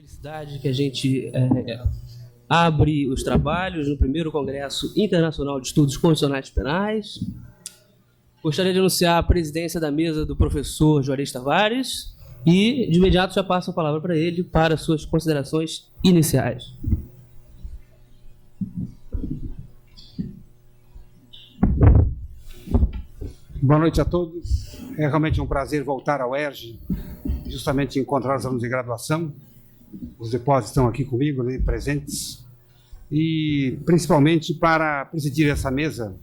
felicidade que a gente abre os trabalhos no primeiro Congresso Internacional de Estudos Constitucionais Penais. Gostaria de anunciar a presidência da mesa do professor Juarez Tavares e, de imediato, já passo a palavra para ele para suas considerações iniciais. Boa noite a todos. É realmente um prazer voltar ao UERJ, justamente encontrar os alunos de graduação. Os depósitos estão aqui comigo, né, presentes, e principalmente para presidir essa mesa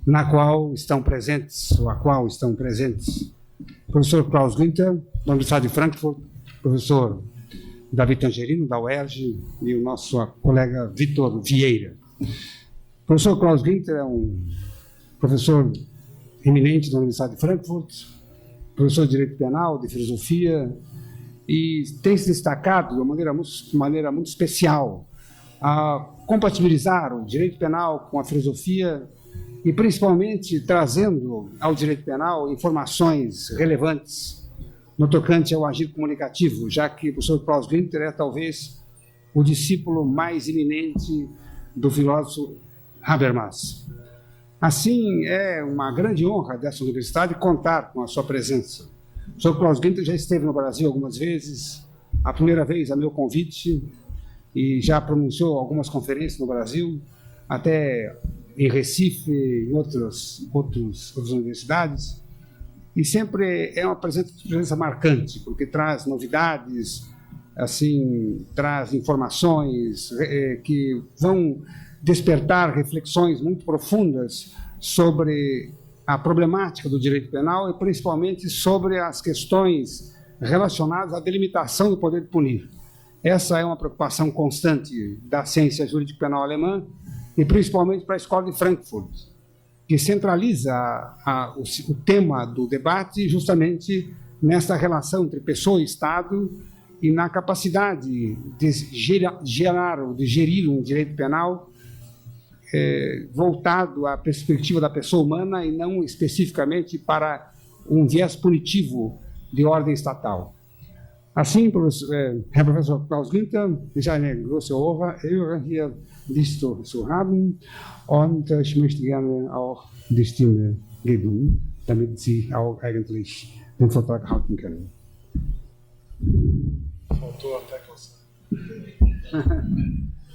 na qual estão presentes, ou a qual estão presentes, o professor Klaus Günther, da Universidade de Frankfurt, o professor Davi Tangerino, da UERJ, e o nosso colega Vitor Vieira. O professor Klaus Günther é um professor eminente da Universidade de Frankfurt, professor de Direito Penal, de Filosofia, e tem se destacado de uma maneira muito especial a compatibilizar o Direito Penal com a Filosofia e, principalmente, trazendo ao Direito Penal informações relevantes no tocante ao agir comunicativo, já que o professor Klaus Günther é, talvez, o discípulo mais eminente do filósofo Habermas. Assim, é uma grande honra dessa universidade contar com a sua presença. O professor Klaus Günther já esteve no Brasil algumas vezes, a primeira vez a meu convite, e já pronunciou algumas conferências no Brasil, até em Recife e em outras universidades, e sempre é uma presença marcante, porque traz novidades, assim, traz informações que vão despertar reflexões muito profundas sobre a problemática do direito penal e principalmente sobre as questões relacionadas à delimitação do poder de punir. Essa é uma preocupação constante da ciência jurídica penal alemã e principalmente para a Escola de Frankfurt, que centraliza o tema do debate justamente nessa relação entre pessoa e Estado e na capacidade de gerir um direito penal voltado à perspectiva da pessoa humana e não especificamente para um viés punitivo de ordem estatal. Assim, Herr Professor Klaus Günther, es ist eine große Ehre, hier dich zu haben, und ich möchte gerne auch die Stimme geben, damit Sie auch eigentlich den Vortrag halten können.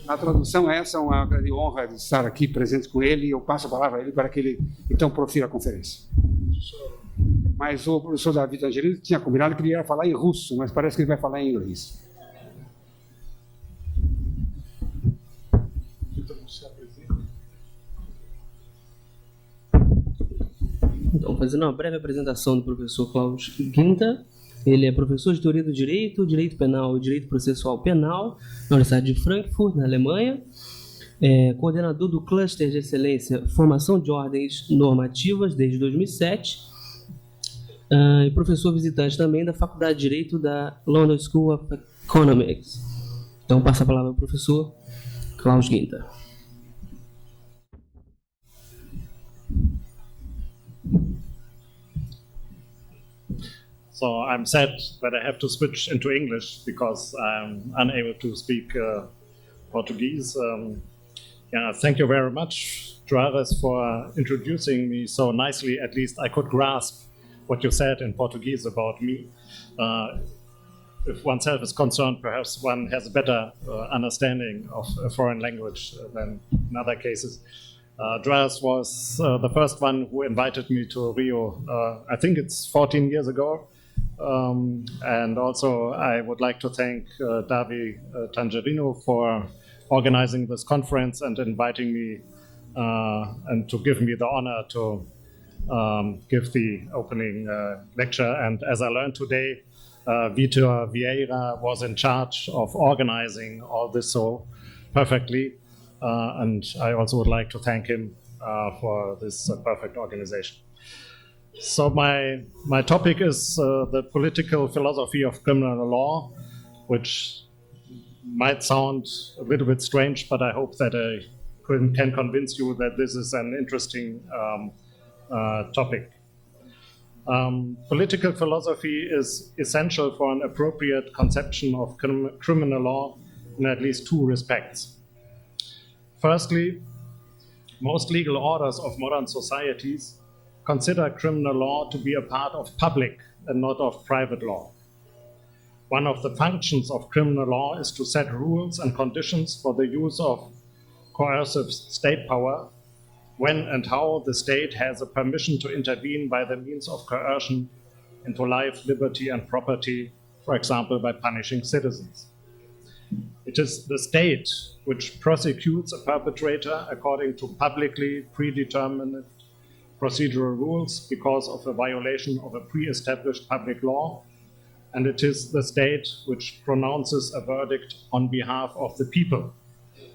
A tradução é essa, uma grande honra de estar aqui presente com ele, e eu passo a palavra a ele para que ele, então, profira a conferência. Mas o professor Davi Tangerino tinha combinado que ele ia falar em russo, mas parece que ele vai falar em inglês. Então, fazendo uma breve apresentação do professor Klaus Günther. Ele é professor de Teoria do Direito, Direito Penal e Direito Processual Penal na Universidade de Frankfurt, na Alemanha. É coordenador do Cluster de Excelência Formação de Ordens Normativas desde 2007. E professor visitante também da Faculdade de Direito da London School of Economics. Então, passa a palavra ao professor Klaus Günther. So I'm sad that I have to switch into English because I'm unable to speak Portuguese. Thank you very much, Juarez, for introducing me so nicely. At least I could grasp what you said in Portuguese about me. If oneself is concerned, perhaps one has a better understanding of a foreign language than in other cases. Juarez was the first one who invited me to Rio, I think it's 14 years ago. And also I would like to thank Davi Tangerino for organizing this conference and inviting me and to give me the honor to give the opening lecture. And as I learned today, Vitor Vieira was in charge of organizing all this so perfectly. And I also would like to thank him for this perfect organization. So my topic is the political philosophy of criminal law, which might sound a little bit strange, but I hope that I can convince you that this is an interesting topic. Political philosophy is essential for an appropriate conception of criminal law in at least two respects. Firstly, most legal orders of modern societies consider criminal law to be a part of public and not of private law. One of the functions of criminal law is to set rules and conditions for the use of coercive state power, when and how the state has a permission to intervene by the means of coercion into life, liberty, and property, for example, by punishing citizens. It is the state which prosecutes a perpetrator according to publicly predetermined procedural rules because of a violation of a pre-established public law, and it is the state which pronounces a verdict on behalf of the people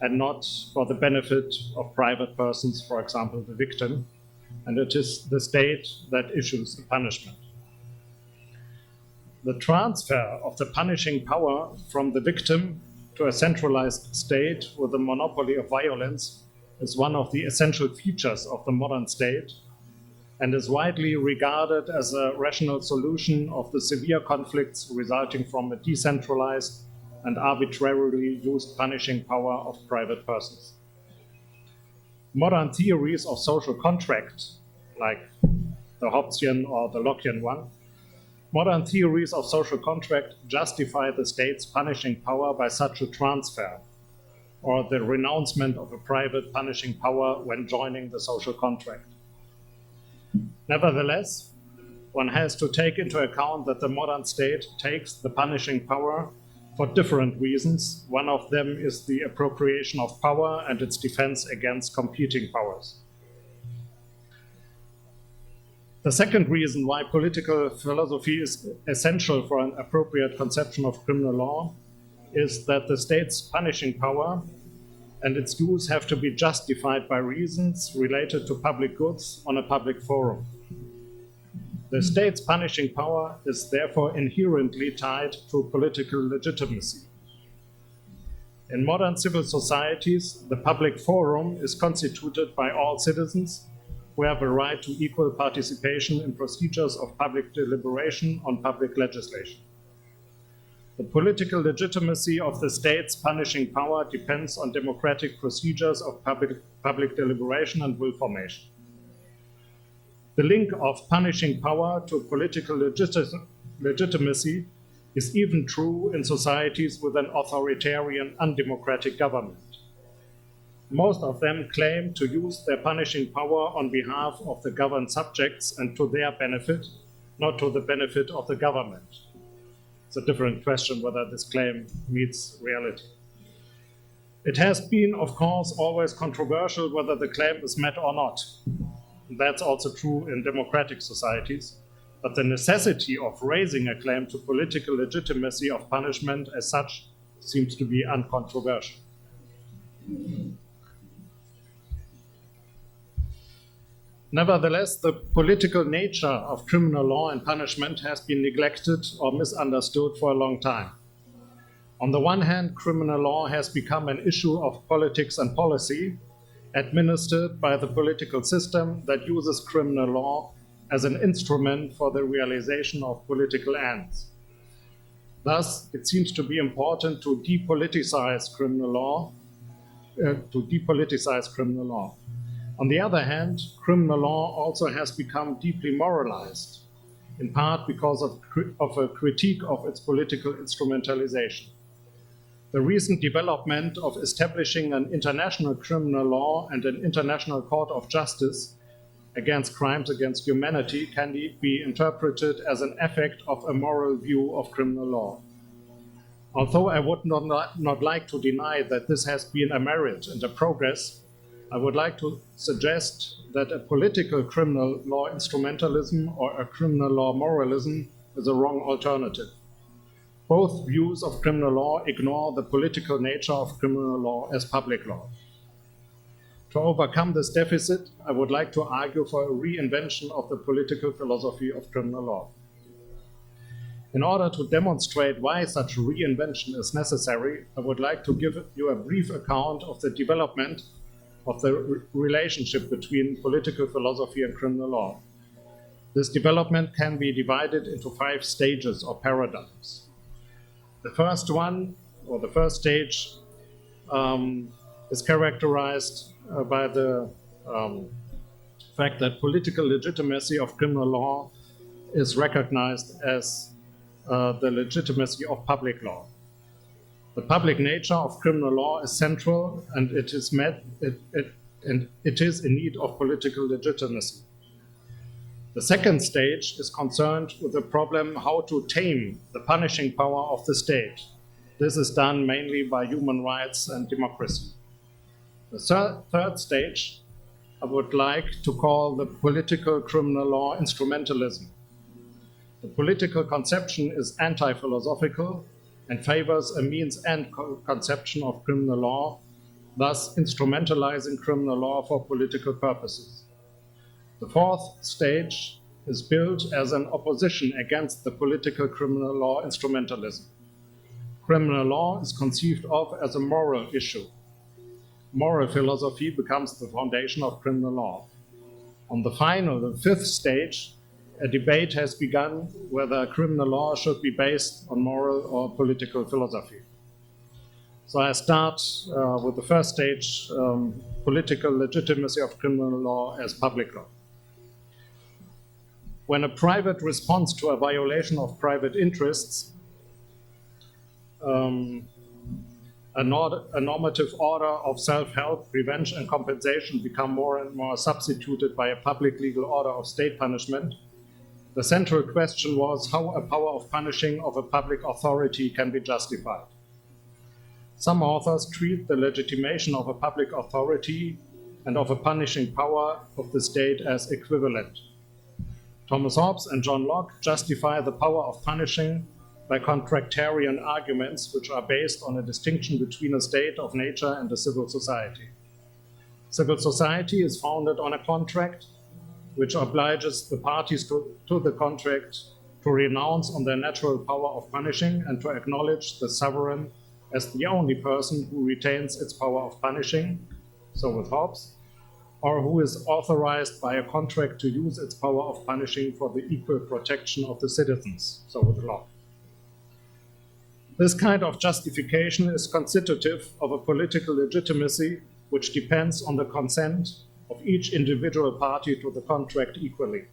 and not for the benefit of private persons, for example, the victim, and it is the state that issues a punishment. The transfer of the punishing power from the victim to a centralized state with a monopoly of violence is one of the essential features of the modern state and is widely regarded as a rational solution of the severe conflicts resulting from a decentralized and arbitrarily used punishing power of private persons. Modern theories of social contract, like the Hobbesian or the Lockean one, modern theories of social contract justify the state's punishing power by such a transfer, or the renouncement of a private punishing power when joining the social contract. Nevertheless, one has to take into account that the modern state takes the punishing power for different reasons. One of them is the appropriation of power and its defense against competing powers. The second reason why political philosophy is essential for an appropriate conception of criminal law is that the state's punishing power and its use have to be justified by reasons related to public goods on a public forum. The state's punishing power is therefore inherently tied to political legitimacy. In modern civil societies, the public forum is constituted by all citizens who have a right to equal participation in procedures of public deliberation on public legislation. The political legitimacy of the state's punishing power depends on democratic procedures of public deliberation and will formation. The link of punishing power to political legitimacy is even true in societies with an authoritarian, undemocratic government. Most of them claim to use their punishing power on behalf of the governed subjects and to their benefit, not to the benefit of the government. It's a different question whether this claim meets reality. It has been, of course, always controversial whether the claim is met or not. That's also true in democratic societies, but the necessity of raising a claim to political legitimacy of punishment as such seems to be uncontroversial. Nevertheless, the political nature of criminal law and punishment has been neglected or misunderstood for a long time. On the one hand, criminal law has become an issue of politics and policy, administered by the political system that uses criminal law as an instrument for the realization of political ends. Thus, it seems to be important to depoliticize criminal law. On the other hand, criminal law also has become deeply moralized, in part because of a critique of its political instrumentalization. The recent development of establishing an international criminal law and an international court of justice against crimes against humanity can be interpreted as an effect of a moral view of criminal law. Although I would not like to deny that this has been a merit and a progress, I would like to suggest that a political criminal law instrumentalism or a criminal law moralism is a wrong alternative. Both views of criminal law ignore the political nature of criminal law as public law. To overcome this deficit, I would like to argue for a reinvention of the political philosophy of criminal law. In order to demonstrate why such reinvention is necessary, I would like to give you a brief account of the development of the relationship between political philosophy and criminal law. This development can be divided into 5 stages or paradigms. The first one, or the first stage, is characterized by the fact that political legitimacy of criminal law is recognized as the legitimacy of public law. The public nature of criminal law is central, and it is in need of political legitimacy. The second stage is concerned with the problem how to tame the punishing power of the state. This is done mainly by human rights and democracy. The third stage I would like to call the political criminal law instrumentalism. The political conception is anti-philosophical and favors a means-end conception of criminal law, thus instrumentalizing criminal law for political purposes. The fourth stage is built as an opposition against the political criminal law instrumentalism. Criminal law is conceived of as a moral issue. Moral philosophy becomes the foundation of criminal law. On the fifth stage, a debate has begun whether criminal law should be based on moral or political philosophy. So I start with the first stage, political legitimacy of criminal law as public law. When a private response to a violation of private interests, a normative order of self-help, revenge, and compensation become more and more substituted by a public legal order of state punishment, the central question was how a power of punishing of a public authority can be justified. Some authors treat the legitimation of a public authority and of a punishing power of the state as equivalent. Thomas Hobbes and John Locke justify the power of punishing by contractarian arguments which are based on a distinction between a state of nature and a civil society. Civil society is founded on a contract which obliges the parties to the contract to renounce on their natural power of punishing and to acknowledge the sovereign as the only person who retains its power of punishing, so with Hobbes, or who is authorized by a contract to use its power of punishing for the equal protection of the citizens, so with Locke. This kind of justification is constitutive of a political legitimacy which depends on the consent of each individual party to the contract equally.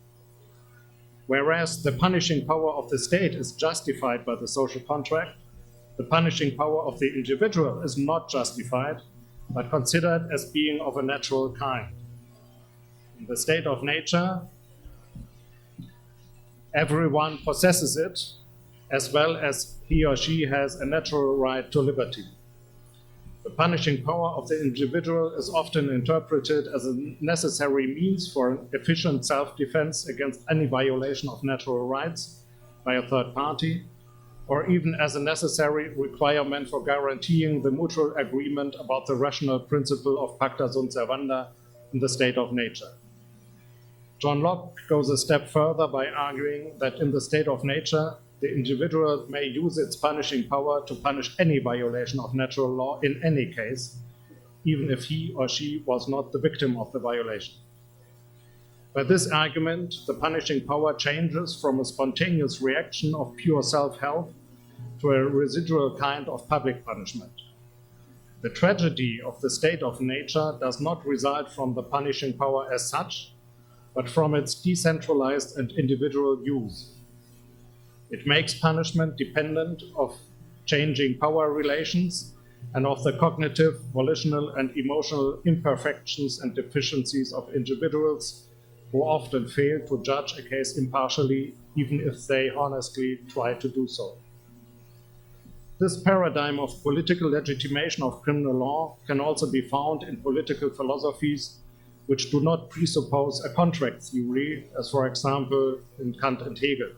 Whereas the punishing power of the state is justified by the social contract, the punishing power of the individual is not justified, but considered as being of a natural kind. In the state of nature, everyone possesses it, as well as he or she has a natural right to liberty. The punishing power of the individual is often interpreted as a necessary means for an efficient self-defense against any violation of natural rights by a third party, or even as a necessary requirement for guaranteeing the mutual agreement about the rational principle of pacta sunt servanda in the state of nature. John Locke goes a step further by arguing that in the state of nature, the individual may use its punishing power to punish any violation of natural law in any case, even if he or she was not the victim of the violation. By this argument, the punishing power changes from a spontaneous reaction of pure self-help to a residual kind of public punishment. The tragedy of the state of nature does not result from the punishing power as such, but from its decentralized and individual use. It makes punishment dependent of changing power relations and of the cognitive, volitional, and emotional imperfections and deficiencies of individuals who often fail to judge a case impartially, even if they honestly try to do so. This paradigm of political legitimation of criminal law can also be found in political philosophies which do not presuppose a contract theory, as for example in Kant and Hegel.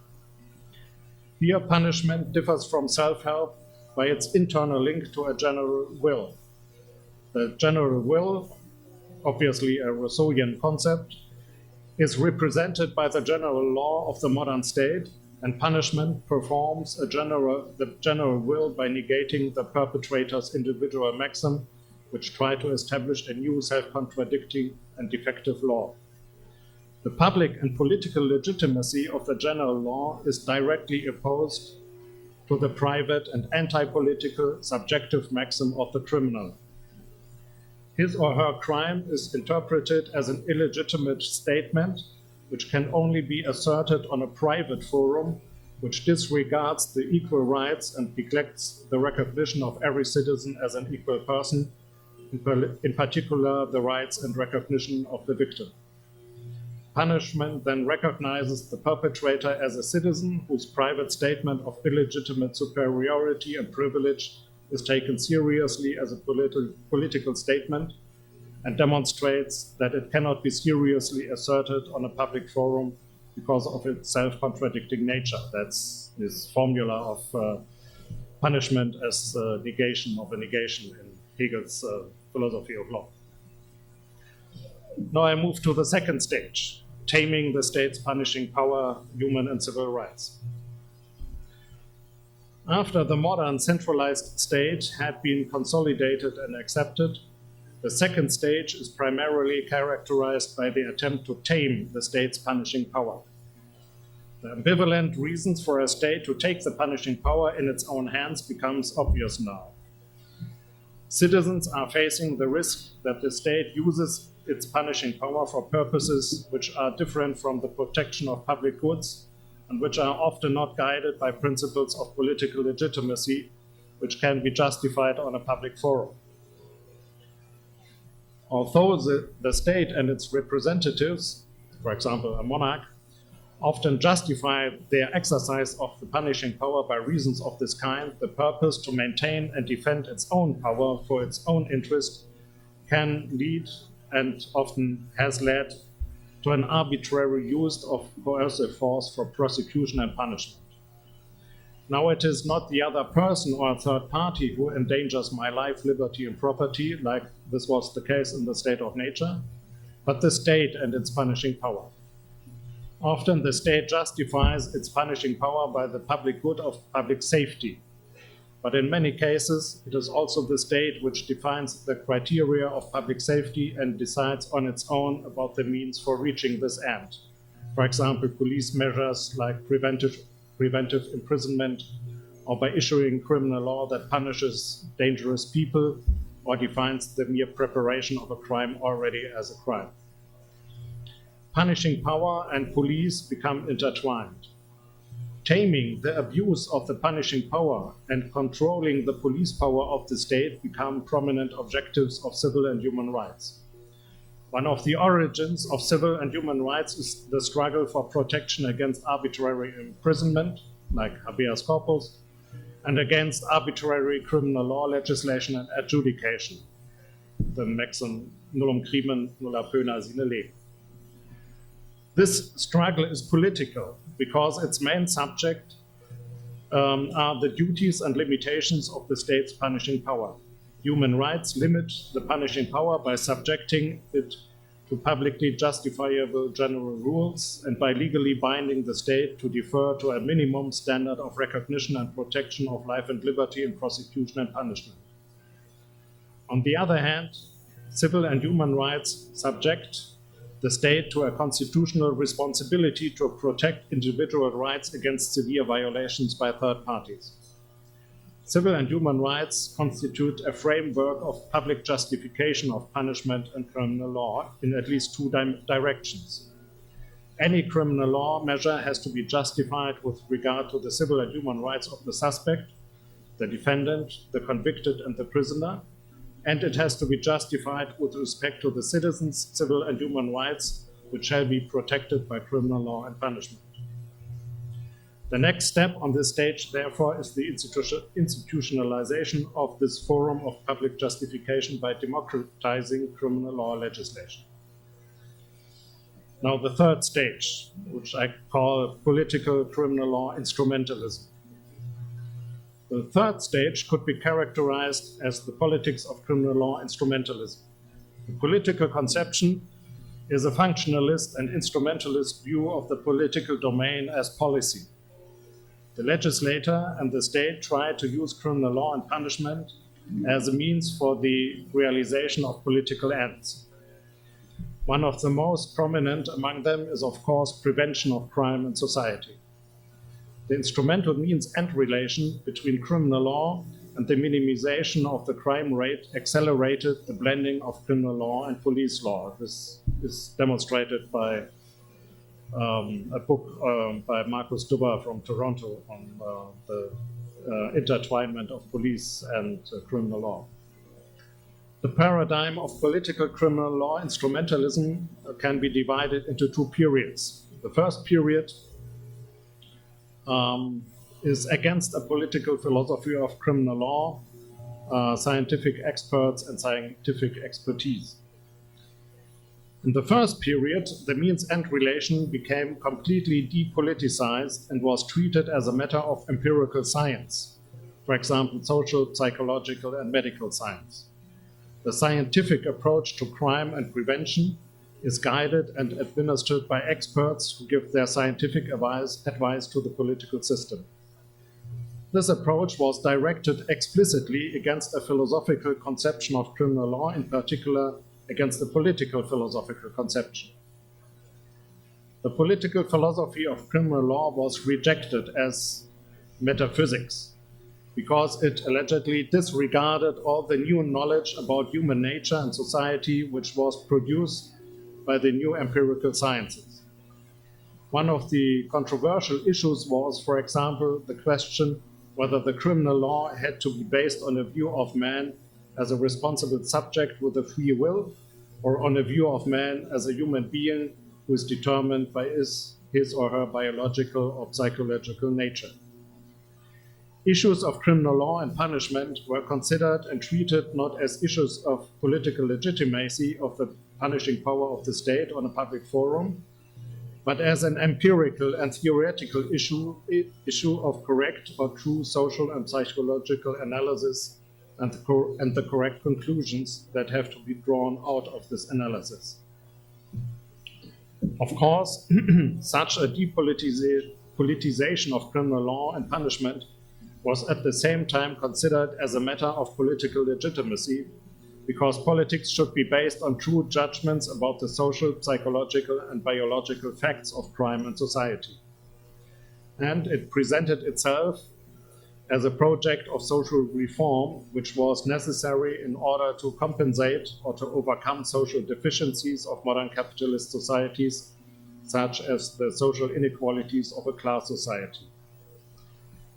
Here, punishment differs from self-help by its internal link to a general will. The general will, obviously a Rousseauian concept, is represented by the general law of the modern state, and punishment performs the general will by negating the perpetrator's individual maxim, which try to establish a new self-contradicting and defective law. The public and political legitimacy of the general law is directly opposed to the private and anti-political subjective maxim of the criminal. His or her crime is interpreted as an illegitimate statement which can only be asserted on a private forum which disregards the equal rights and neglects the recognition of every citizen as an equal person, in particular the rights and recognition of the victim. Punishment then recognizes the perpetrator as a citizen whose private statement of illegitimate superiority and privilege is taken seriously as a political statement and demonstrates that it cannot be seriously asserted on a public forum because of its self-contradicting nature. That's this formula of punishment as negation of a negation in Hegel's philosophy of law. Now I move to the second stage, taming the state's punishing power, human and civil rights. After the modern centralized state had been consolidated and accepted, the second stage is primarily characterized by the attempt to tame the state's punishing power. The ambivalent reasons for a state to take the punishing power in its own hands becomes obvious now. Citizens are facing the risk that the state uses its punishing power for purposes which are different from the protection of public goods and which are often not guided by principles of political legitimacy, which can be justified on a public forum. Although the state and its representatives, for example, a monarch, often justify their exercise of the punishing power by reasons of this kind, the purpose to maintain and defend its own power for its own interest can lead, and often has led, to an arbitrary use of coercive force for prosecution and punishment. Now it is not the other person or a third party who endangers my life, liberty, and property, like this was the case in the state of nature, but the state and its punishing power. Often the state justifies its punishing power by the public good of public safety. But in many cases, it is also the state which defines the criteria of public safety and decides on its own about the means for reaching this end. For example, police measures like preventive imprisonment, or by issuing criminal law that punishes dangerous people or defines the mere preparation of a crime already as a crime. Punishing power and police become intertwined. Taming the abuse of the punishing power and controlling the police power of the state become prominent objectives of civil and human rights. One of the origins of civil and human rights is the struggle for protection against arbitrary imprisonment, like habeas corpus, and against arbitrary criminal law legislation and adjudication, the maxim nullum crimen nulla pena sine lege. This struggle is political because its main subject are the duties and limitations of the state's punishing power. Human rights limit the punishing power by subjecting it to publicly justifiable general rules and by legally binding the state to defer to a minimum standard of recognition and protection of life and liberty in prosecution and punishment. On the other hand, civil and human rights subject the state to a constitutional responsibility to protect individual rights against severe violations by third parties. Civil and human rights constitute a framework of public justification of punishment and criminal law in at least two directions. Any criminal law measure has to be justified with regard to the civil and human rights of the suspect, the defendant, the convicted, and the prisoner, and it has to be justified with respect to the citizens' civil and human rights, which shall be protected by criminal law and punishment. The next step on this stage, therefore, is the institutionalization of this forum of public justification by democratizing criminal law legislation. Now, the third stage, which I call political criminal law instrumentalism. The third stage could be characterized as the politics of criminal law instrumentalism. The political conception is a functionalist and instrumentalist view of the political domain as policy. The legislator and the state try to use criminal law and punishment as a means for the realization of political ends. One of the most prominent among them is, of course, prevention of crime in society. The instrumental means and relation between criminal law and the minimization of the crime rate accelerated the blending of criminal law and police law. This is demonstrated by a book by Marcus Dubber from Toronto on the intertwinement of police and criminal law. The paradigm of political criminal law instrumentalism can be divided into two periods. The first period is against a political philosophy of criminal law, scientific experts and scientific expertise. In the first period, the means-end relation became completely depoliticized and was treated as a matter of empirical science, for example, social, psychological, and medical science. The scientific approach to crime and prevention is guided and administered by experts who give their scientific advice to the political system. This approach was directed explicitly against a philosophical conception of criminal law, in particular against the political philosophical conception. The political philosophy of criminal law was rejected as metaphysics because it allegedly disregarded all the new knowledge about human nature and society which was produced by the new empirical sciences. One of the controversial issues was, for example, the question whether the criminal law had to be based on a view of man as a responsible subject with a free will, or on a view of man as a human being who is determined by his or her biological or psychological nature. Issues of criminal law and punishment were considered and treated not as issues of political legitimacy of the punishing power of the state on a public forum, but as an empirical and theoretical issue of correct or true social and psychological analysis and the correct conclusions that have to be drawn out of this analysis. Of course, such a depoliticization of criminal law and punishment was at the same time considered as a matter of political legitimacy, because politics should be based on true judgments about the social, psychological, and biological facts of crime and society. And it presented itself as a project of social reform, which was necessary in order to compensate or to overcome social deficiencies of modern capitalist societies, such as the social inequalities of a class society.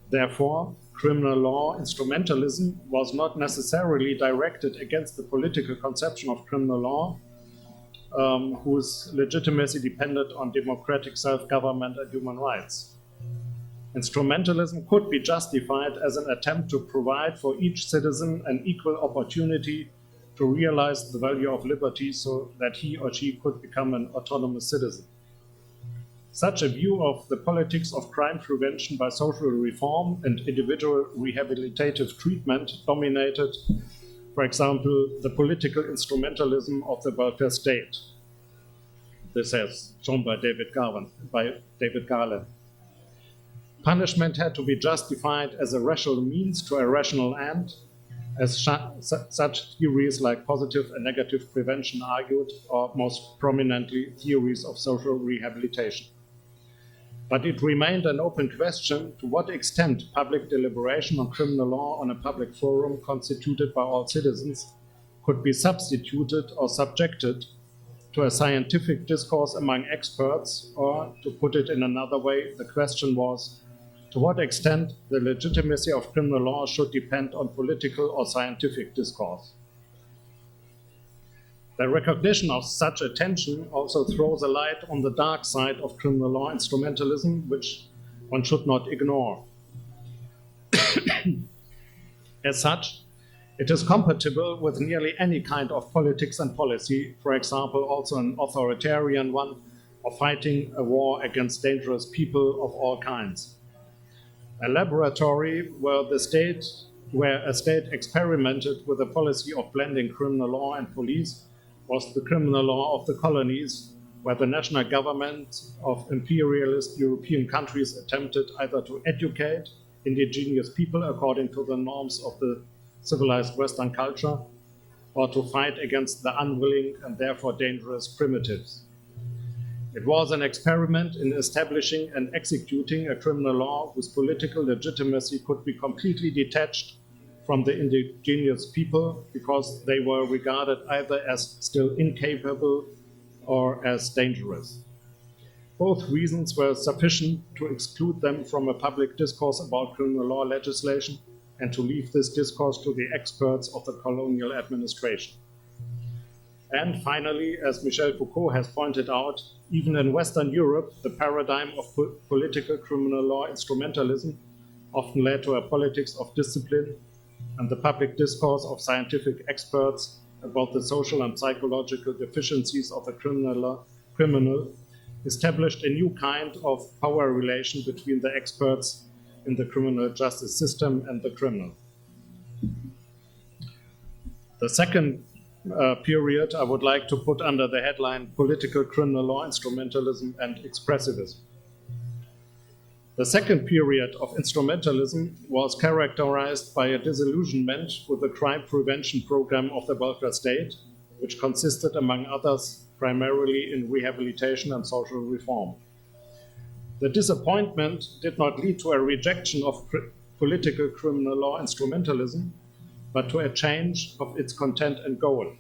Therefore, criminal law instrumentalism was not necessarily directed against the political conception of criminal law, whose legitimacy depended on democratic self-government and human rights. Instrumentalism could be justified as an attempt to provide for each citizen an equal opportunity to realize the value of liberty so that he or she could become an autonomous citizen. Such a view of the politics of crime prevention by social reform and individual rehabilitative treatment dominated, for example, the political instrumentalism of the welfare state. This as shown by David Garland. Punishment had to be justified as a rational means to a rational end, as such theories like positive and negative prevention argued, or most prominently theories of social rehabilitation. But it remained an open question to what extent public deliberation on criminal law on a public forum constituted by all citizens could be substituted or subjected to a scientific discourse among experts, or to put it in another way, the question was to what extent the legitimacy of criminal law should depend on political or scientific discourse. The recognition of such a tension also throws a light on the dark side of criminal law instrumentalism, which one should not ignore. As such, it is compatible with nearly any kind of politics and policy, for example, also an authoritarian one, of fighting a war against dangerous people of all kinds. A laboratory where a state experimented with a policy of blending criminal law and police was the criminal law of the colonies, where the national government of imperialist European countries attempted either to educate indigenous people according to the norms of the civilized Western culture, or to fight against the unwilling and therefore dangerous primitives. It was an experiment in establishing and executing a criminal law whose political legitimacy could be completely detached from the indigenous people because they were regarded either as still incapable or as dangerous. Both reasons were sufficient to exclude them from a public discourse about criminal law legislation and to leave this discourse to the experts of the colonial administration. And finally, as Michel Foucault has pointed out, even in Western Europe, the paradigm of political criminal law instrumentalism often led to a politics of discipline, and the public discourse of scientific experts about the social and psychological deficiencies of the criminal established a new kind of power relation between the experts in the criminal justice system and the criminal. The second period I would like to put under the headline Political Criminal Law Instrumentalism and Expressivism. The second period of instrumentalism was characterized by a disillusionment with the crime prevention program of the welfare state, which consisted, among others, primarily in rehabilitation and social reform. The disappointment did not lead to a rejection of political criminal law instrumentalism, but to a change of its content and goal.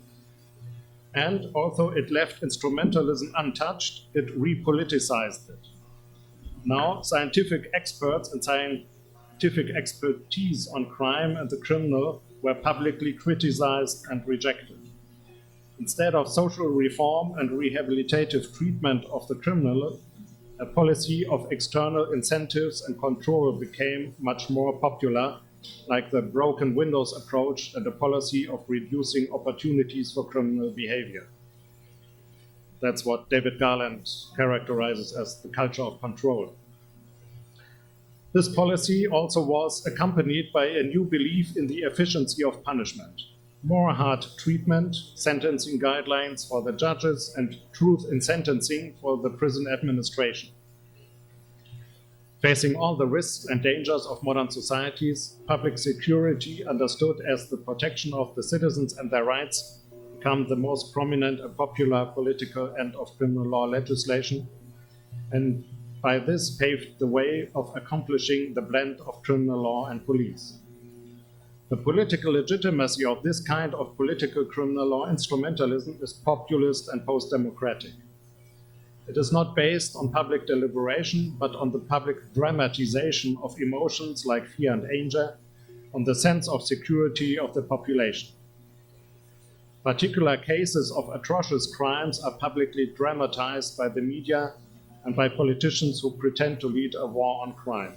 And although it left instrumentalism untouched, it repoliticized it. Now, scientific experts and scientific expertise on crime and the criminal were publicly criticized and rejected. Instead of social reform and rehabilitative treatment of the criminal, a policy of external incentives and control became much more popular, like the broken windows approach and a policy of reducing opportunities for criminal behavior. That's what David Garland characterizes as the culture of control. This policy also was accompanied by a new belief in the efficiency of punishment. More hard treatment, sentencing guidelines for the judges, and truth in sentencing for the prison administration. Facing all the risks and dangers of modern societies, public security, understood as the protection of the citizens and their rights, become the most prominent and popular political end of criminal law legislation, and by this paved the way of accomplishing the blend of criminal law and police. The political legitimacy of this kind of political criminal law instrumentalism is populist and post-democratic. It is not based on public deliberation, but on the public dramatization of emotions like fear and anger, on the sense of security of the population. Particular cases of atrocious crimes are publicly dramatized by the media and by politicians who pretend to lead a war on crime.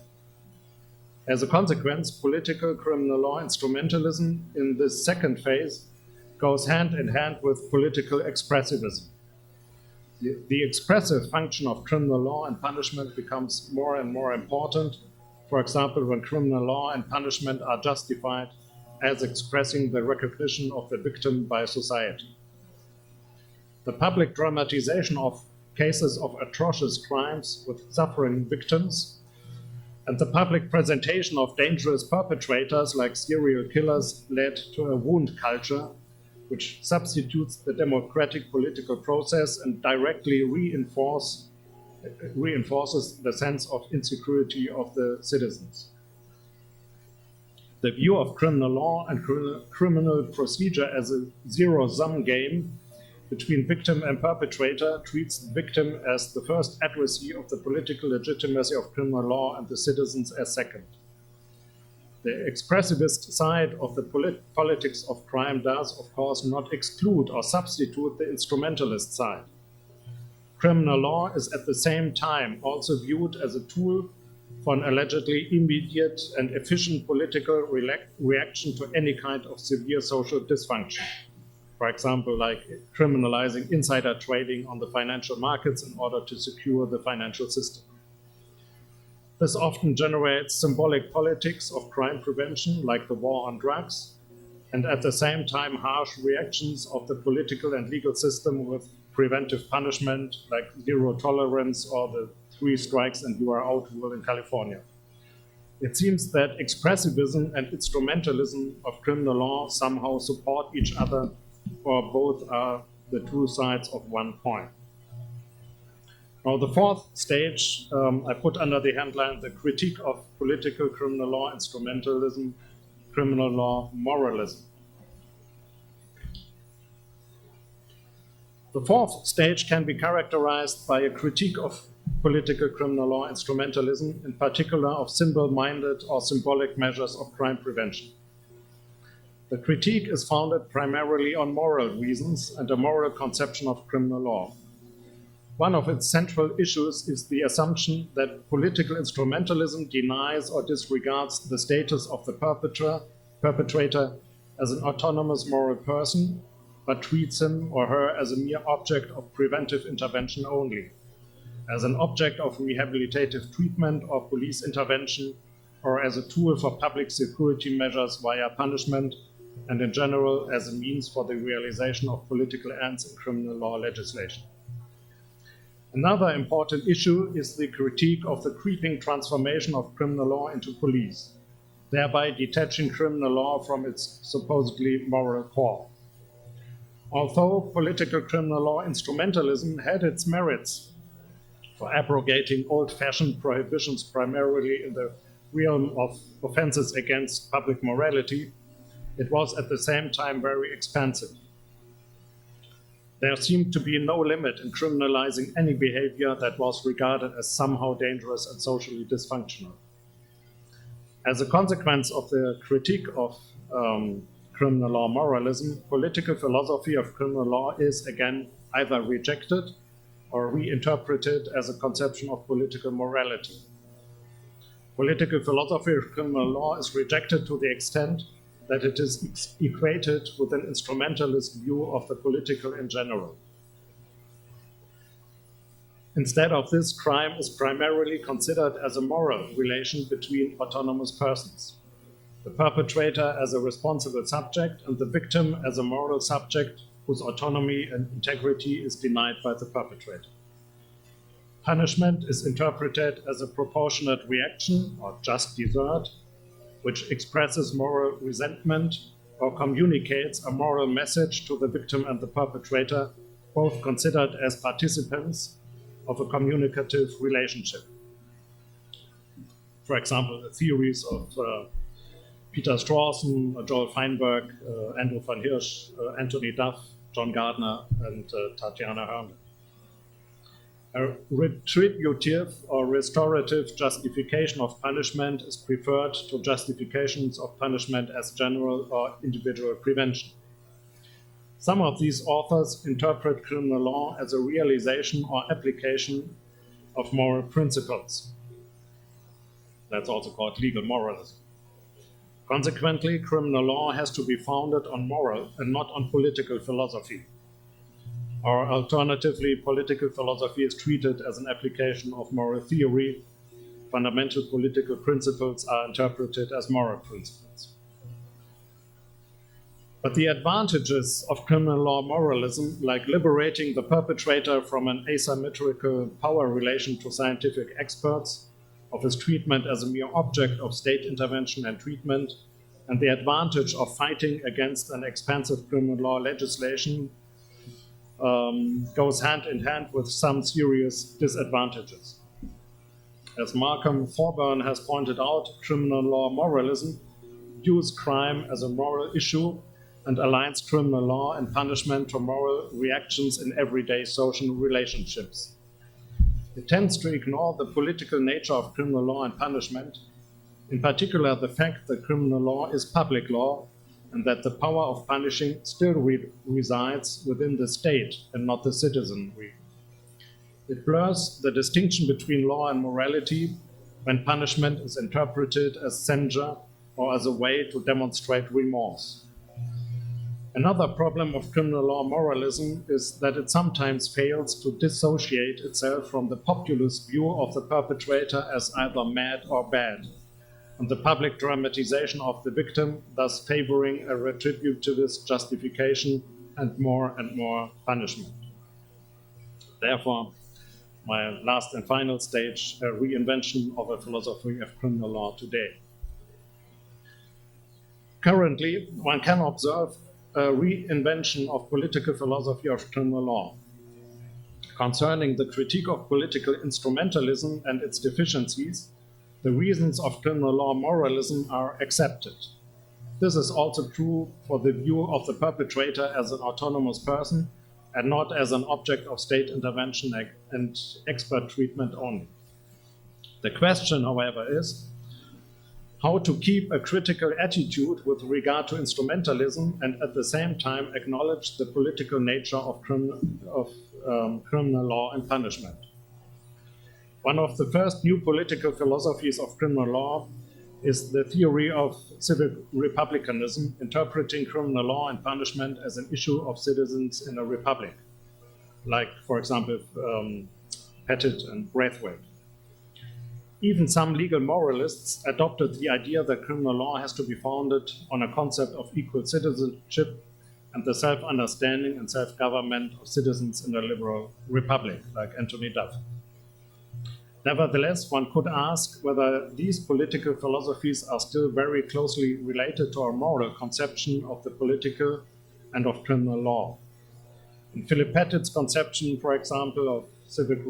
As a consequence, political criminal law instrumentalism in this second phase goes hand in hand with political expressivism. The expressive function of criminal law and punishment becomes more and more important, for example, when criminal law and punishment are justified as expressing the recognition of the victim by society. The public dramatization of cases of atrocious crimes with suffering victims and the public presentation of dangerous perpetrators like serial killers led to a wound culture which substitutes the democratic political process and directly reinforces the sense of insecurity of the citizens. The view of criminal law and criminal procedure as a zero-sum game between victim and perpetrator treats the victim as the first addressee of the political legitimacy of criminal law and the citizens as second. The expressivist side of the politics of crime does, of course, not exclude or substitute the instrumentalist side. Criminal law is at the same time also viewed as a tool for an allegedly immediate and efficient political reaction to any kind of severe social dysfunction. For example, like criminalizing insider trading on the financial markets in order to secure the financial system. This often generates symbolic politics of crime prevention, like the war on drugs, and at the same time harsh reactions of the political and legal system with preventive punishment, like zero tolerance or the 3 strikes and you are out rule in California. It seems that expressivism and instrumentalism of criminal law somehow support each other or both are the two sides of one coin. Now, the fourth stage I put under the headline the critique of political criminal law instrumentalism, criminal law moralism. The fourth stage can be characterized by a critique of political criminal law instrumentalism, in particular of symbol-minded or symbolic measures of crime prevention. The critique is founded primarily on moral reasons and a moral conception of criminal law. One of its central issues is the assumption that political instrumentalism denies or disregards the status of the perpetrator as an autonomous moral person, but treats him or her as a mere object of preventive intervention only, as an object of rehabilitative treatment or police intervention, or as a tool for public security measures via punishment, and in general as a means for the realization of political ends in criminal law legislation. Another important issue is the critique of the creeping transformation of criminal law into police, thereby detaching criminal law from its supposedly moral core. Although political criminal law instrumentalism had its merits for abrogating old-fashioned prohibitions primarily in the realm of offenses against public morality, it was at the same time very expansive. There seemed to be no limit in criminalizing any behavior that was regarded as somehow dangerous and socially dysfunctional. As a consequence of the critique of criminal law moralism, political philosophy of criminal law is again either rejected or reinterpreted as a conception of political morality. Political philosophy of criminal law is rejected to the extent that it is equated with an instrumentalist view of the political in general. Instead of this, crime is primarily considered as a moral relation between autonomous persons, the perpetrator as a responsible subject and the victim as a moral subject whose autonomy and integrity is denied by the perpetrator. Punishment is interpreted as a proportionate reaction or just desert, which expresses moral resentment or communicates a moral message to the victim and the perpetrator, both considered as participants of a communicative relationship. For example, the theories of Peter Strawson, Joel Feinberg, Andrew van Hirsch, Anthony Duff, John Gardner, and Tatiana Hörnle. A retributive or restorative justification of punishment is preferred to justifications of punishment as general or individual prevention. Some of these authors interpret criminal law as a realization or application of moral principles. That's also called legal moralism. Consequently, criminal law has to be founded on moral and not on political philosophy. Or alternatively, political philosophy is treated as an application of moral theory. Fundamental political principles are interpreted as moral principles. But the advantages of criminal law moralism, like liberating the perpetrator from an asymmetrical power relation to scientific experts, of his treatment as a mere object of state intervention and treatment, and the advantage of fighting against an expansive criminal law legislation goes hand in hand with some serious disadvantages. As Malcolm Thorburn has pointed out, criminal law moralism views crime as a moral issue and aligns criminal law and punishment to moral reactions in everyday social relationships. It tends to ignore the political nature of criminal law and punishment, in particular the fact that criminal law is public law and that the power of punishing still resides within the state and not the citizenry. It blurs the distinction between law and morality when punishment is interpreted as censure or as a way to demonstrate remorse. Another problem of criminal law moralism is that it sometimes fails to dissociate itself from the populist view of the perpetrator as either mad or bad, and the public dramatization of the victim, thus favoring a retributivist justification and more punishment. Therefore, my last and final stage, a reinvention of a philosophy of criminal law today. Currently, one can observe a reinvention of political philosophy of criminal law. Concerning the critique of political instrumentalism and its deficiencies, the reasons of criminal law moralism are accepted. This is also true for the view of the perpetrator as an autonomous person and not as an object of state intervention and expert treatment only. The question, however, is how to keep a critical attitude with regard to instrumentalism and at the same time acknowledge the political nature of criminal law and punishment. One of the first new political philosophies of criminal law is the theory of civic republicanism, interpreting criminal law and punishment as an issue of citizens in a republic, like, for example, Pettit and Braithwaite. Even some legal moralists adopted the idea that criminal law has to be founded on a concept of equal citizenship and the self-understanding and self-government of citizens in a liberal republic, like Anthony Duff. Nevertheless, one could ask whether these political philosophies are still very closely related to our moral conception of the political and of criminal law. In Philip Pettit's conception, for example, of civic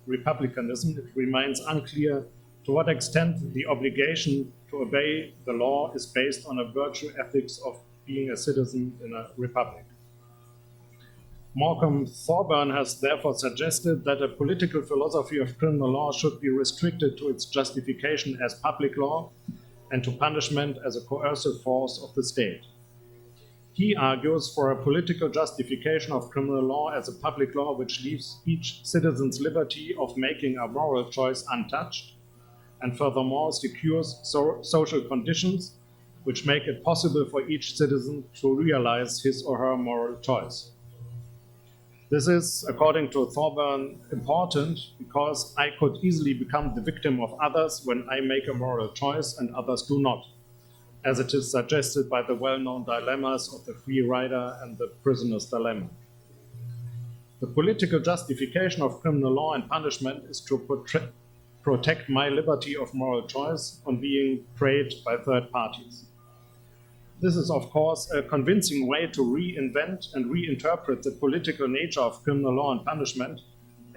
republicanism, it remains unclear to what extent the obligation to obey the law is based on a virtue ethics of being a citizen in a republic. Malcolm Thorburn has therefore suggested that a political philosophy of criminal law should be restricted to its justification as public law and to punishment as a coercive force of the state. He argues for a political justification of criminal law as a public law which leaves each citizen's liberty of making a moral choice untouched, and furthermore secures social conditions which make it possible for each citizen to realize his or her moral choice. This is, according to Thorburn, important because I could easily become the victim of others when I make a moral choice and others do not, as it is suggested by the well-known dilemmas of the free rider and the prisoner's dilemma. The political justification of criminal law and punishment is to protect my liberty of moral choice on being preyed by third parties. This is, of course, a convincing way to reinvent and reinterpret the political nature of criminal law and punishment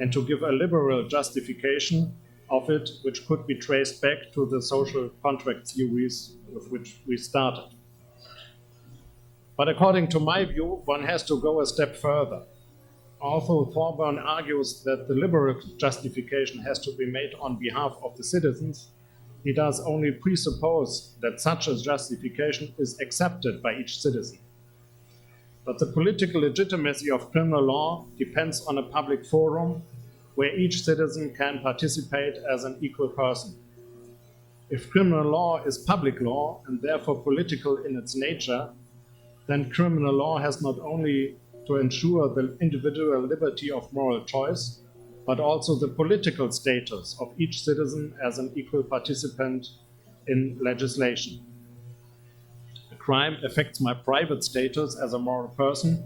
and to give a liberal justification of it, which could be traced back to the social contract theories with which we started. But according to my view, one has to go a step further. Although Thorburn argues that the liberal justification has to be made on behalf of the citizens, he does only presuppose that such a justification is accepted by each citizen. But the political legitimacy of criminal law depends on a public forum where each citizen can participate as an equal person. If criminal law is public law and therefore political in its nature, then criminal law has not only to ensure the individual liberty of moral choice, but also the political status of each citizen as an equal participant in legislation. A crime affects my private status as a moral person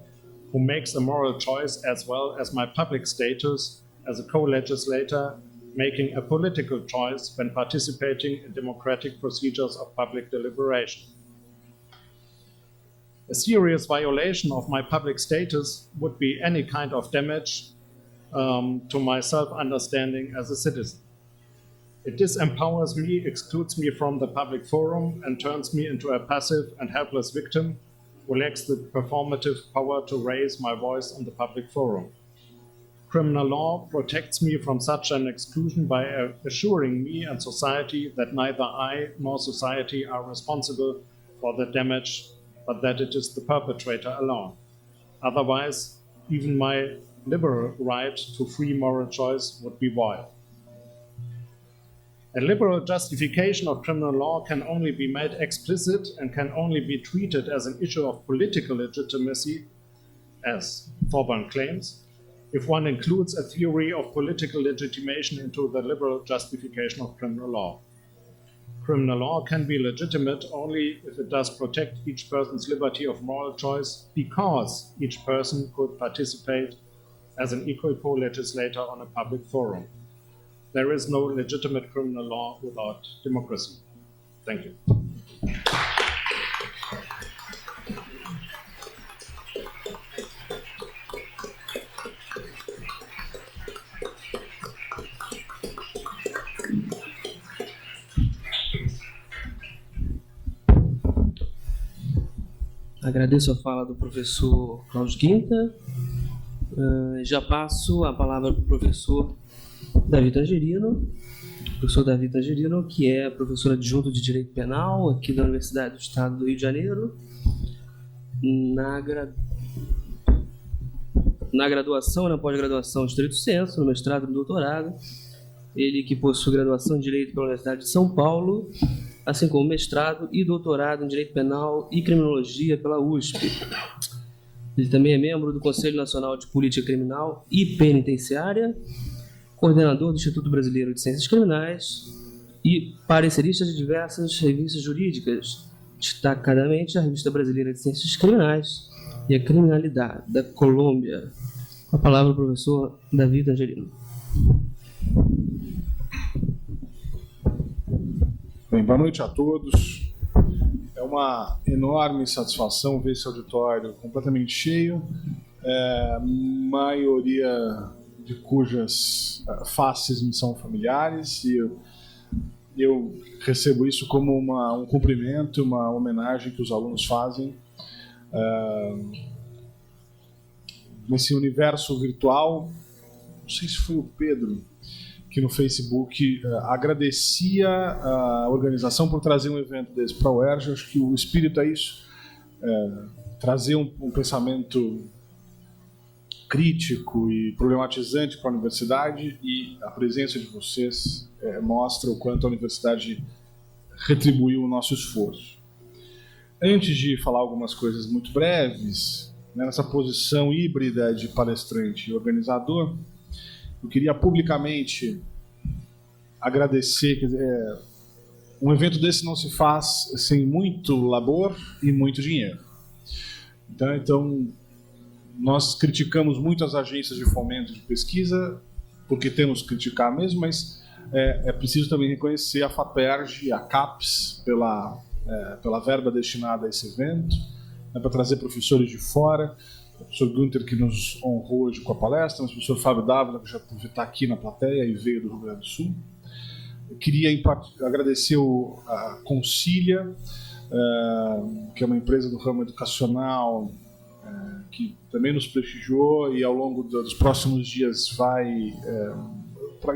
who makes a moral choice, as well as my public status as a co-legislator making a political choice when participating in democratic procedures of public deliberation. A serious violation of my public status would be any kind of damage to my self-understanding as a citizen. It disempowers me, excludes me from the public forum, and turns me into a passive and helpless victim who lacks the performative power to raise my voice on the public forum. Criminal law protects me from such an exclusion by assuring me and society that neither I nor society are responsible for the damage, but that it is the perpetrator alone. Otherwise, even my liberal right to free moral choice would be void. A liberal justification of criminal law can only be made explicit and can only be treated as an issue of political legitimacy, as Thorburn claims, if one includes a theory of political legitimation into the liberal justification of criminal law. Criminal law can be legitimate only if it does protect each person's liberty of moral choice because each person could participate as an equal co-legislator on a public forum. There is no legitimate criminal law without democracy. Thank you. Agradeço a fala do professor Klaus Günther. Já passo a palavra para o professor Davi Tangerino. Professor Davi Tangerino, que é professor adjunto de Direito Penal aqui da Universidade do Estado do Rio de Janeiro, na graduação e na pós-graduação de Direito Senso, no mestrado e no doutorado. Ele que possui graduação em Direito pela Universidade de São Paulo, assim como mestrado e doutorado em Direito Penal e Criminologia pela USP. Ele também é membro do Conselho Nacional de Política Criminal e Penitenciária, coordenador do Instituto Brasileiro de Ciências Criminais e parecerista de diversas revistas jurídicas, destacadamente a Revista Brasileira de Ciências Criminais e a Criminalidade da Colômbia. Com a palavra o professor Davi Tangerino. Bem, boa noite a todos. É uma enorme satisfação ver esse auditório completamente cheio, maioria de cujas faces me são familiares, e eu recebo isso como um cumprimento, uma homenagem que os alunos fazem nesse universo virtual. Não sei se foi o Pedro que no Facebook agradecia a organização por trazer um evento desse para a UERJ. Acho que o espírito é isso, trazer um pensamento crítico e problematizante para a universidade, e a presença de vocês mostra o quanto a universidade retribuiu o nosso esforço. Antes de falar algumas coisas muito breves, nessa posição híbrida de palestrante e organizador, eu queria publicamente agradecer. Um evento desse não se faz sem muito labor e muito dinheiro. Então nós criticamos muito as agências de fomento de pesquisa, porque temos que criticar mesmo, mas é preciso também reconhecer a FAPERJ e a CAPES pela verba destinada a esse evento, para trazer professores de fora. O professor Günther, que nos honrou hoje com a palestra, o professor Fábio Dávila, que já está aqui na plateia e veio do Rio Grande do Sul. Eu queria agradecer a Concilia, que é uma empresa do ramo educacional, que também nos prestigiou, e ao longo dos próximos dias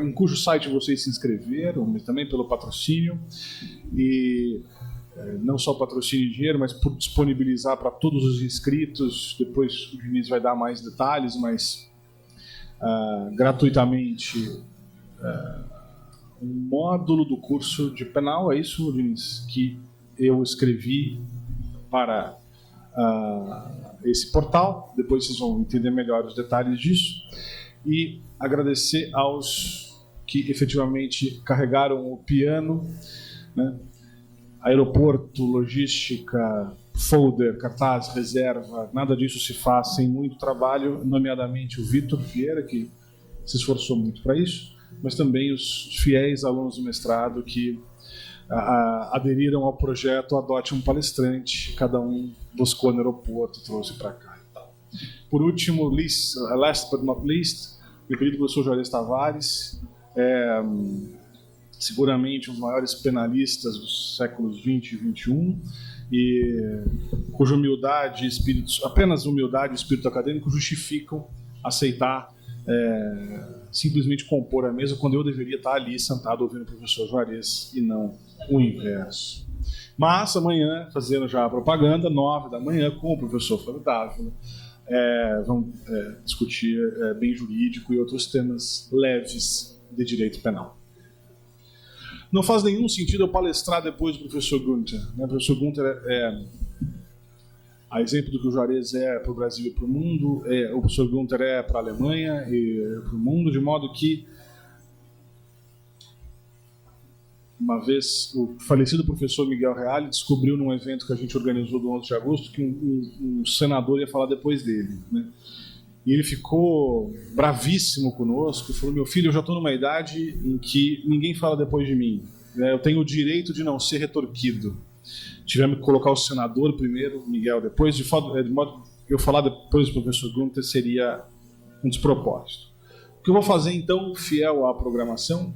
em cujo site vocês se inscreveram, mas também pelo patrocínio, e não só patrocínio de dinheiro, mas por disponibilizar para todos os inscritos. Depois o Diniz vai dar mais detalhes, mas gratuitamente, um módulo do curso de penal, é isso, Diniz, que eu escrevi para esse portal. Depois vocês vão entender melhor os detalhes disso. E agradecer aos que efetivamente carregaram o piano, né? Aeroporto, logística, folder, cartaz, reserva, nada disso se faz sem muito trabalho, nomeadamente o Vitor Vieira, que se esforçou muito para isso, mas também os fiéis alunos do mestrado que aderiram ao projeto Adote um Palestrante, cada um buscou no aeroporto, trouxe para cá e tal. Por último, last but not least, meu querido professor Juarez Tavares, seguramente um dos maiores penalistas dos séculos 20 e 21, e cuja humildade e espírito, apenas humildade e espírito acadêmico justificam aceitar simplesmente compor a mesa, quando eu deveria estar ali sentado ouvindo o professor Juarez e não o inverso. Mas amanhã, fazendo já a propaganda, 9 da manhã, com o professor Fábio Dávila, vamos discutir bem jurídico e outros temas leves de direito penal. Não faz nenhum sentido eu palestrar depois do professor Günther, né? O professor Günther a exemplo do que o Juarez é para o Brasil e para o mundo, o professor Günther é para a Alemanha e para o mundo, de modo que, uma vez, o falecido professor Miguel Reale descobriu num evento que a gente organizou do 11 de agosto que um senador ia falar depois dele, né? E ele ficou bravíssimo conosco e falou: meu filho, eu já estou numa idade em que ninguém fala depois de mim, né? Eu tenho o direito de não ser retorquido. Tivemos que colocar o senador primeiro, Miguel depois, de modo que eu falar depois do professor Günther seria um despropósito. O que eu vou fazer, então, fiel à programação,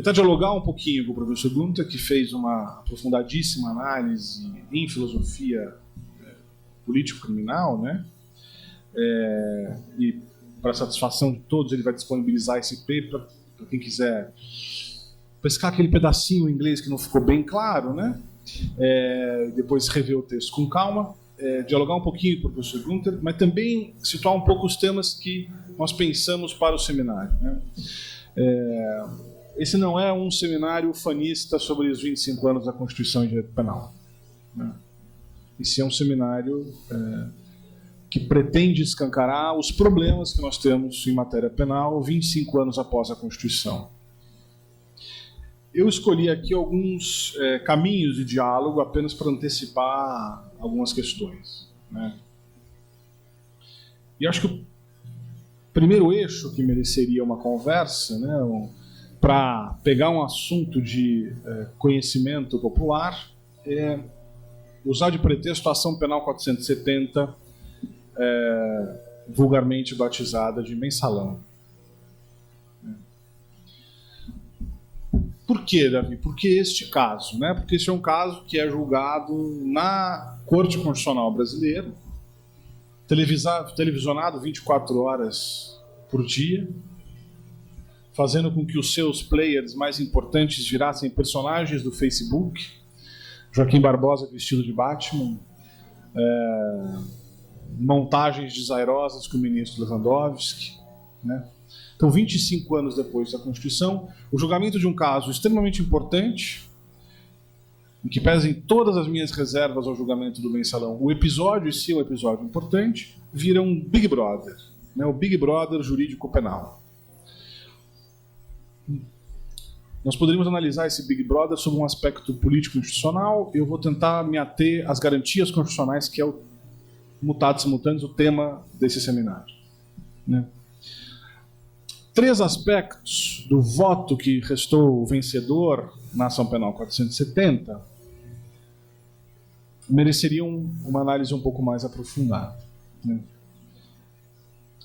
tentar dialogar um pouquinho com o professor Günther, que fez uma aprofundadíssima análise em filosofia político-criminal, né? E para satisfação de todos, ele vai disponibilizar esse paper para quem quiser pescar aquele pedacinho em inglês que não ficou bem claro, né? Depois rever o texto com calma, dialogar um pouquinho com o professor Günther, mas também situar um pouco os temas que nós pensamos para o seminário, né? Esse não é um seminário fanista sobre os 25 anos da Constituição e Direito Penal, né? Esse é um seminário que pretende escancarar os problemas que nós temos em matéria penal 25 anos após a Constituição. Eu escolhi aqui alguns caminhos de diálogo apenas para antecipar algumas questões, né? E acho que o primeiro eixo que mereceria uma conversa, né, para pegar um assunto de conhecimento popular, é usar de pretexto a Ação Penal 470, vulgarmente batizada de mensalão. Por quê, Davi? Porque este caso, né? Porque este é um caso que é julgado na Corte Constitucional brasileira, televisionado 24 horas por dia, fazendo com que os seus players mais importantes virassem personagens do Facebook. Joaquim Barbosa vestido de Batman, montagens desairosas com o ministro Lewandowski, né? Então, 25 anos depois da Constituição, o julgamento de um caso extremamente importante, em que pesem todas as minhas reservas ao julgamento do mensalão, o episódio em si é um episódio importante, vira um Big Brother, né? O Big Brother jurídico penal. Nós poderíamos analisar esse Big Brother sob um aspecto político-institucional. Eu vou tentar me ater às garantias constitucionais, que é o mutatis mutandis, o tema desse seminário, né? 3 aspectos do voto que restou vencedor na Ação Penal 470 mereceriam uma análise um pouco mais aprofundada, né?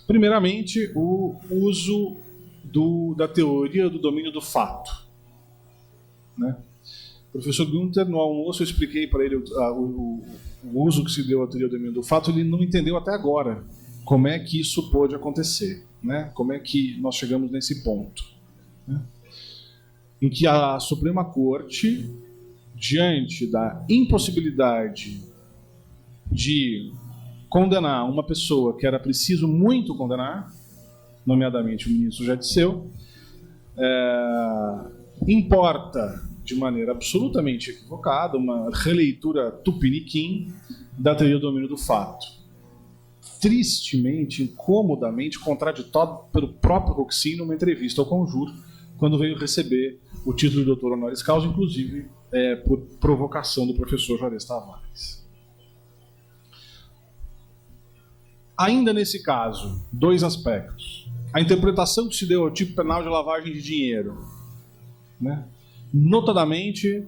Primeiramente, o uso da teoria do domínio do fato, né? O professor Günther, no almoço, eu expliquei para ele o uso que se deu à teoria do domínio do fato. Ele não entendeu até agora como é que isso pôde acontecer, né? Como é que nós chegamos nesse ponto, né? Em que a Suprema Corte, diante da impossibilidade de condenar uma pessoa que era preciso muito condenar, nomeadamente o ministro Jadisseu, importa de maneira absolutamente equivocada uma releitura tupiniquim da teoria do domínio do fato, tristemente, incomodamente contraditório pelo próprio Roxin numa entrevista ao Conjur, quando veio receber o título de doutor honoris causa, inclusive por provocação do professor Juarez Tavares. Ainda nesse caso, 2 aspectos. A interpretação que se deu ao tipo penal de lavagem de dinheiro, né? Notadamente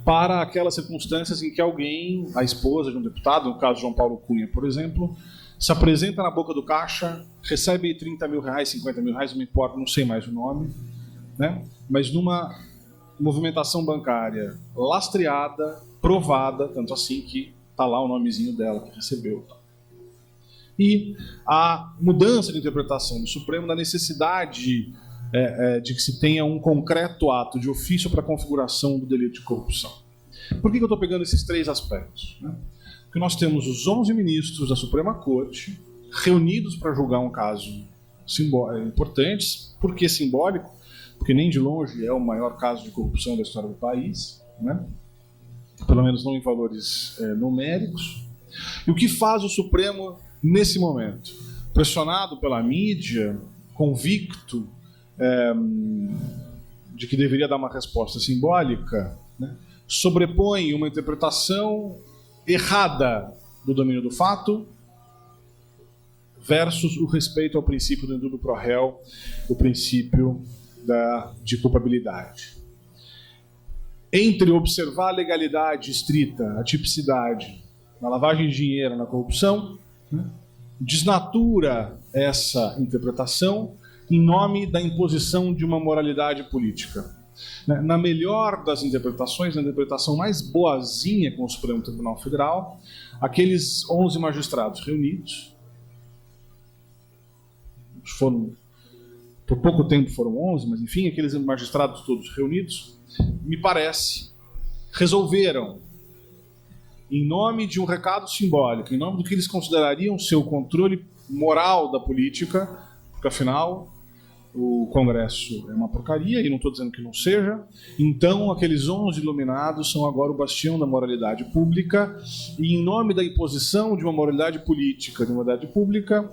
para aquelas circunstâncias em que alguém, a esposa de um deputado, no caso João Paulo Cunha, por exemplo, se apresenta na boca do caixa, recebe 30 mil reais, 50 mil reais, não me importa, não sei mais o nome, né? Mas numa movimentação bancária lastreada, provada, tanto assim que está lá o nomezinho dela que recebeu. E a mudança de interpretação do Supremo da necessidade de que se tenha um concreto ato de ofício para a configuração do delito de corrupção. Por que eu estou pegando esses 3 aspectos, né? Porque nós temos os 11 ministros da Suprema Corte reunidos para julgar um caso importante. Por que simbólico? Porque nem de longe é o maior caso de corrupção da história do país, né? Pelo menos não em valores numéricos. E o que faz o Supremo nesse momento? Pressionado pela mídia, convicto de que deveria dar uma resposta simbólica, né? Sobrepõe uma interpretação errada do domínio do fato versus o respeito ao princípio do indulto pro réu, o princípio de culpabilidade. Entre observar a legalidade estrita, a tipicidade, na lavagem de dinheiro, na corrupção, né, desnatura essa interpretação em nome da imposição de uma moralidade política. Na melhor das interpretações, na interpretação mais boazinha com o Supremo Tribunal Federal, aqueles 11 magistrados reunidos, por pouco tempo foram 11, mas enfim, aqueles magistrados todos reunidos, me parece, resolveram, em nome de um recado simbólico, em nome do que eles considerariam ser o controle moral da política, porque afinal o Congresso é uma porcaria, e não estou dizendo que não seja, então aqueles 11 iluminados são agora o bastião da moralidade pública, e em nome da imposição de uma moralidade política, de uma moralidade pública,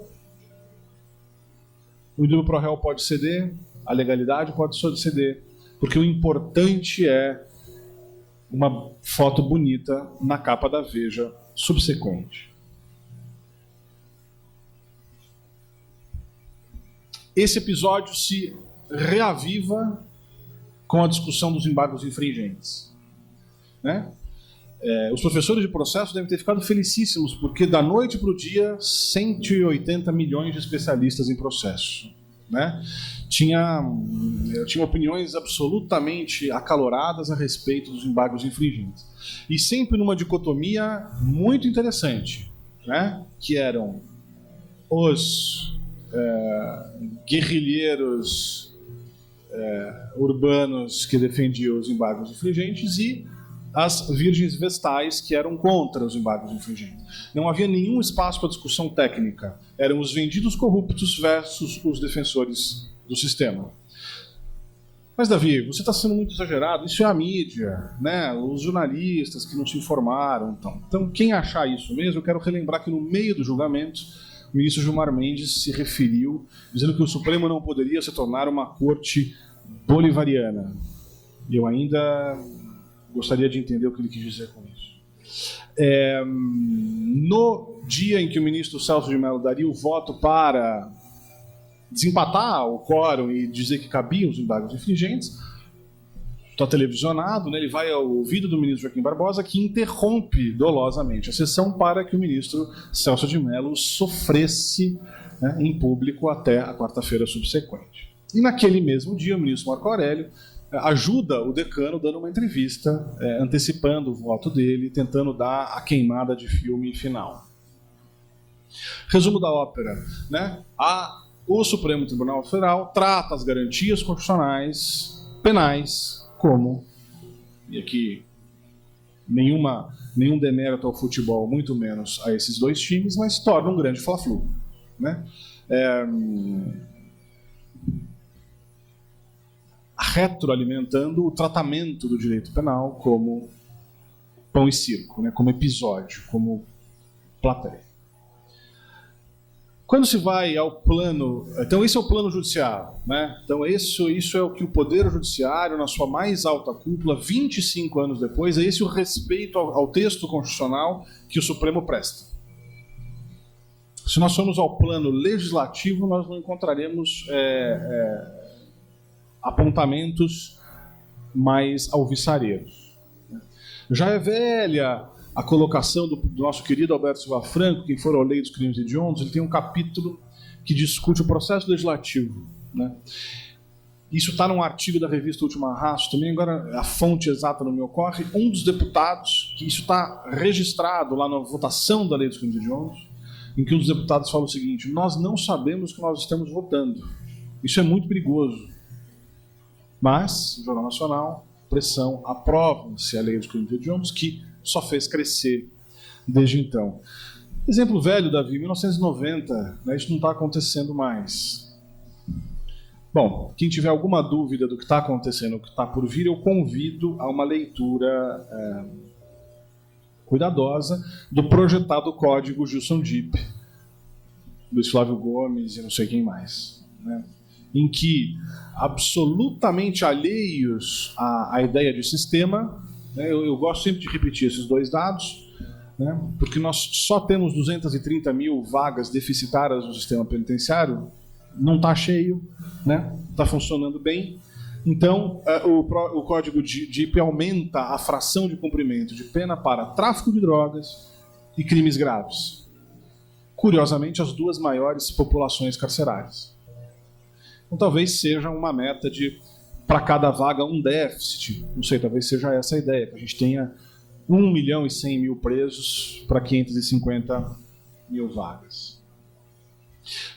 o indúbio pro réu pode ceder, a legalidade pode ceder, porque o importante é uma foto bonita na capa da Veja subsequente. Esse episódio se reaviva com a discussão dos embargos infringentes, né? Os professores de processo devem ter ficado felicíssimos, porque da noite para o dia, 180 milhões de especialistas em processo, né? Tinha opiniões absolutamente acaloradas a respeito dos embargos infringentes. E sempre numa dicotomia muito interessante, né? Que eram os guerrilheiros urbanos que defendiam os embargos infringentes e as virgens vestais que eram contra os embargos infringentes. Não havia nenhum espaço para discussão técnica. Eram os vendidos corruptos versus os defensores do sistema. Mas, Davi, você está sendo muito exagerado. Isso é a mídia, né? Os jornalistas que não se informaram. Então, quem achar isso mesmo, eu quero relembrar que no meio do julgamento, o ministro Gilmar Mendes se referiu, dizendo que o Supremo não poderia se tornar uma corte bolivariana. E eu ainda gostaria de entender o que ele quis dizer com isso. No dia em que o ministro Celso de Mello daria o voto para desempatar o quórum e dizer que cabiam os embargos infringentes, está televisionado, né, ele vai ao ouvido do ministro Joaquim Barbosa, que interrompe dolosamente a sessão para que o ministro Celso de Mello sofresse, né, em público até a quarta-feira subsequente. E naquele mesmo dia, o ministro Marco Aurélio ajuda o decano dando uma entrevista, antecipando o voto dele, tentando dar a queimada de filme final. Resumo da ópera, né? O Supremo Tribunal Federal trata as garantias constitucionais penais como, e aqui nenhum demérito ao futebol, muito menos a esses dois times, mas torna um grande fla-flu, né? Retroalimentando o tratamento do direito penal como pão e circo, né? Como episódio, como plateia. Quando se vai ao plano... Então, esse é o plano judiciário, né? Então, isso é o que o Poder Judiciário, na sua mais alta cúpula, 25 anos depois, é esse o respeito ao texto constitucional que o Supremo presta. Se nós formos ao plano legislativo, nós não encontraremos apontamentos mais alvissareiros. Já é velha a colocação do nosso querido Alberto Silva Franco, quem for a Lei dos Crimes Hediondos, ele tem um capítulo que discute o processo legislativo, né? Isso está num artigo da revista Última Raço, também agora a fonte exata não me ocorre, um dos deputados, que isso está registrado lá na votação da Lei dos Crimes Hediondos, em que um dos deputados fala o seguinte: nós não sabemos o que nós estamos votando. Isso é muito perigoso. Mas, o Jornal Nacional, pressão, aprova-se a Lei dos Crimes Hediondos, que só fez crescer desde então. Exemplo velho, Davi, 1990, né, isso não está acontecendo mais. Bom, quem tiver alguma dúvida do que está acontecendo, o que está por vir, eu convido a uma leitura cuidadosa do projetado código Gilson Dipp, Luiz Flávio Gomes e não sei quem mais, né? Em que, absolutamente alheios à ideia de sistema, né, eu gosto sempre de repetir esses dois dados, né, porque nós só temos 230 mil vagas deficitárias no sistema penitenciário, não está cheio, né, está funcionando bem. Então, o código Dipp aumenta a fração de cumprimento de pena para tráfico de drogas e crimes graves. Curiosamente, as duas maiores populações carcerárias. Então, talvez seja uma meta de para cada vaga um déficit. Não sei, talvez seja essa a ideia, que a gente tenha 1.100.000 presos para 550 mil vagas.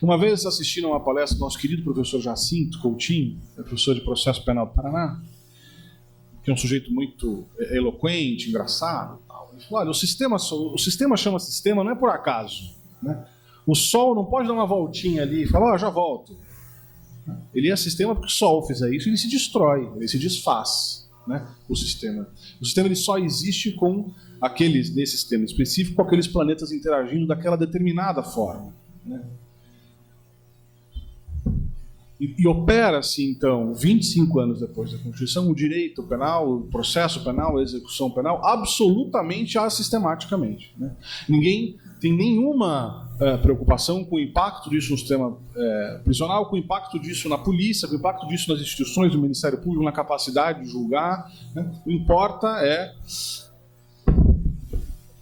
Uma vez assistindo a uma palestra do nosso querido professor Jacinto Coutinho, professor de processo penal do Paraná, que é um sujeito muito eloquente, engraçado. Ele falou, olha, o sistema chama sistema não é por acaso. Né? O Sol não pode dar uma voltinha ali e falar, já volto. Ele é sistema porque o Sol fizer isso, ele se destrói, ele se desfaz. Né? O sistema ele só existe com nesse sistema específico, com aqueles planetas interagindo daquela determinada forma. Né? E opera-se, então, 25 anos depois da Constituição, o direito penal, o processo penal, a execução penal, absolutamente assistematicamente. Né? Ninguém tem nenhuma preocupação com o impacto disso no sistema prisional, com o impacto disso na polícia, com o impacto disso nas instituições do Ministério Público, na capacidade de julgar. Né? O que importa é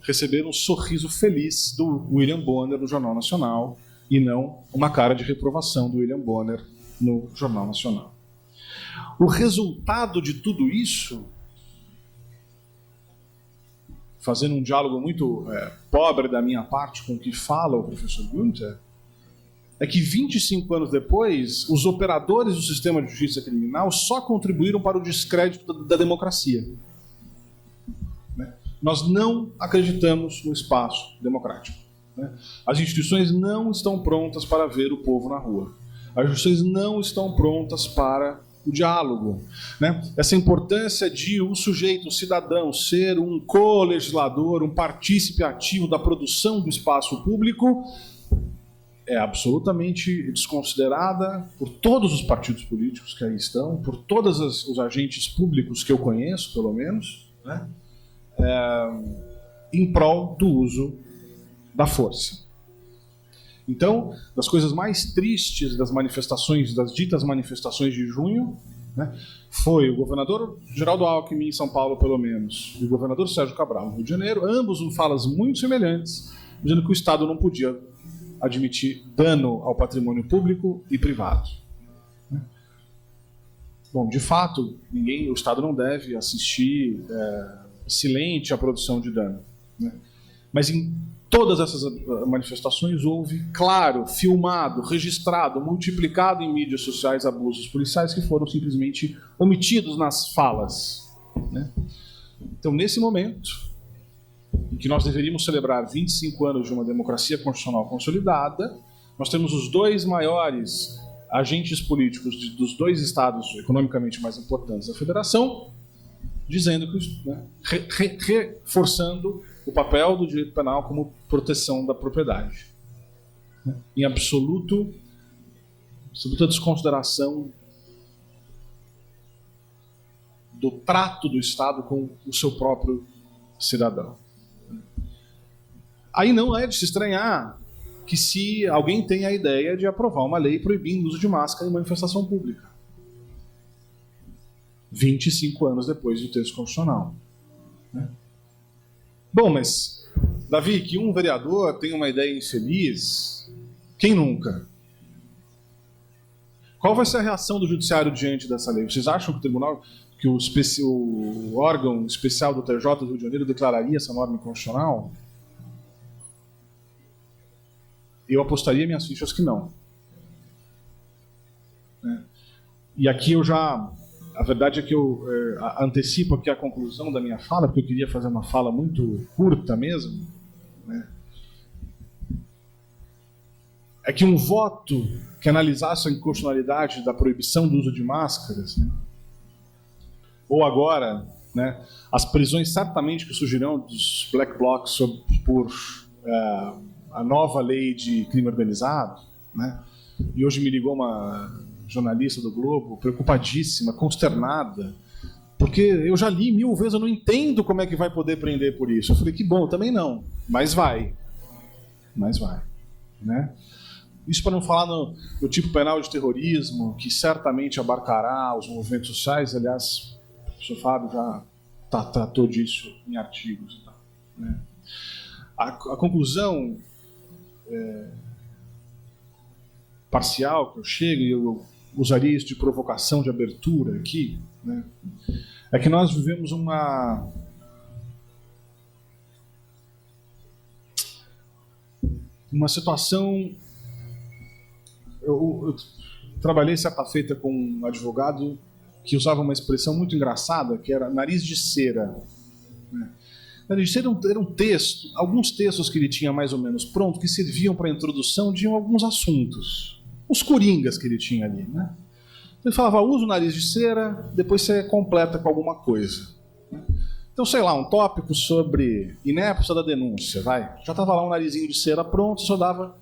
receber um sorriso feliz do William Bonner no Jornal Nacional e não uma cara de reprovação do William Bonner no Jornal Nacional. O resultado de tudo isso, fazendo um diálogo muito pobre da minha parte com o que fala o professor Günther, é que 25 anos depois, os operadores do sistema de justiça criminal só contribuíram para o descrédito da democracia. Né? Nós não acreditamos no espaço democrático. Né? As instituições não estão prontas para ver o povo na rua. As instituições não estão prontas para o diálogo. Né? Essa importância de o sujeito, o cidadão, ser um co-legislador, um partícipe ativo da produção do espaço público é absolutamente desconsiderada por todos os partidos políticos que aí estão, por todos os agentes públicos que eu conheço, pelo menos, né? Em prol do uso da força. Então, das coisas mais tristes das manifestações, das ditas manifestações de junho, né, foi o governador Geraldo Alckmin, em São Paulo, pelo menos, e o governador Sérgio Cabral, no Rio de Janeiro, ambos com falas muito semelhantes, dizendo que o Estado não podia admitir dano ao patrimônio público e privado. Bom, de fato, o Estado não deve assistir silente à produção de dano. Né? Mas em todas essas manifestações houve, claro, filmado, registrado, multiplicado em mídias sociais abusos policiais que foram simplesmente omitidos nas falas. Né? Então, nesse momento, em que nós deveríamos celebrar 25 anos de uma democracia constitucional consolidada, nós temos os dois maiores agentes políticos dos dois estados economicamente mais importantes da federação, dizendo que, né, reforçando o papel do direito penal como proteção da propriedade, né, em absoluta desconsideração do trato do Estado com o seu próprio cidadão. Aí não é de se estranhar que se alguém tem a ideia de aprovar uma lei proibindo o uso de máscara em manifestação pública. 25 anos depois do texto constitucional. Né? Bom, mas, Davi, que um vereador tem uma ideia infeliz, quem nunca? Qual vai ser a reação do judiciário diante dessa lei? Vocês acham que o tribunal, que o órgão especial do TJ do Rio de Janeiro declararia essa norma inconstitucional? Eu apostaria minhas fichas que não. E aqui a verdade é que eu antecipo aqui a conclusão da minha fala, porque eu queria fazer uma fala muito curta mesmo. Né? É que um voto que analisasse a inconstitucionalidade da proibição do uso de máscaras, né? Ou agora, né, as prisões certamente que surgirão dos black blocs por a nova lei de crime organizado, né? E hoje me ligou uma jornalista do Globo, preocupadíssima, consternada, porque eu já li 1000 vezes, eu não entendo como é que vai poder prender por isso. Eu falei, que bom, eu também não, mas vai. Né? Isso para não falar no tipo penal de terrorismo, que certamente abarcará os movimentos sociais. Aliás, o professor Fábio já tratou disso em artigos. Né? A conclusão parcial que eu chego, e eu usaria isso de provocação de abertura aqui, né, é que nós vivemos uma situação. Eu trabalhei certa feita com um advogado que usava uma expressão muito engraçada, que era nariz de cera. Nariz de cera era um texto, alguns textos que ele tinha mais ou menos pronto, que serviam para a introdução de alguns assuntos. Os coringas que ele tinha ali, né? Ele falava, usa o nariz de cera, depois você completa com alguma coisa. Então, sei lá, um tópico sobre inépcia da denúncia, vai. Já estava lá um narizinho de cera pronto, só dava...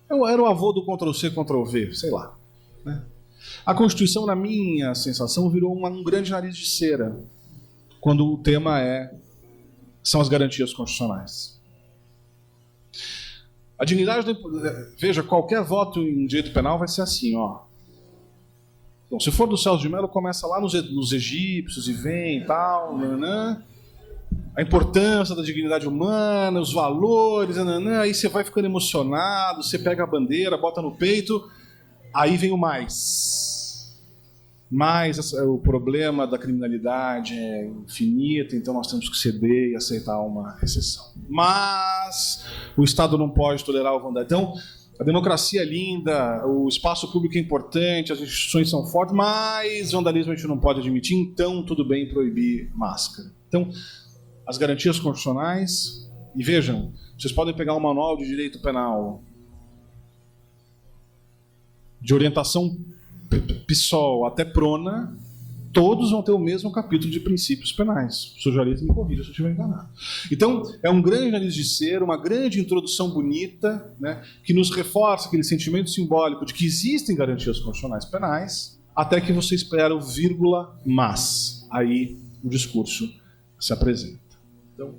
Era o avô do Ctrl-C, Ctrl-V, sei lá. Né? A Constituição, na minha sensação, virou um grande nariz de cera, quando o tema são as garantias constitucionais. A dignidade... Veja, qualquer voto em direito penal vai ser assim, ó. Bom, se for do Celso de Mello, começa lá nos egípcios e vem e tal, nanã. A importância da dignidade humana, os valores, nanã. Aí você vai ficando emocionado, você pega a bandeira, bota no peito, aí vem o mais. Mais o problema da criminalidade é infinito, então nós temos que ceder e aceitar uma exceção. Mas o Estado não pode tolerar o vandalismo. Então, a democracia é linda, o espaço público é importante, as instituições são fortes, mas vandalismo a gente não pode admitir, então tudo bem proibir máscara. Então, as garantias constitucionais, e vejam, vocês podem pegar um manual de direito penal de orientação PSOL até prona, todos vão ter o mesmo capítulo de princípios penais. O Juarez me corrija se eu estiver enganado. Então, é um grande nariz de cera, uma grande introdução bonita, né, que nos reforça aquele sentimento simbólico de que existem garantias constitucionais penais, até que você espera o vírgula, mas. Aí o discurso se apresenta. Então,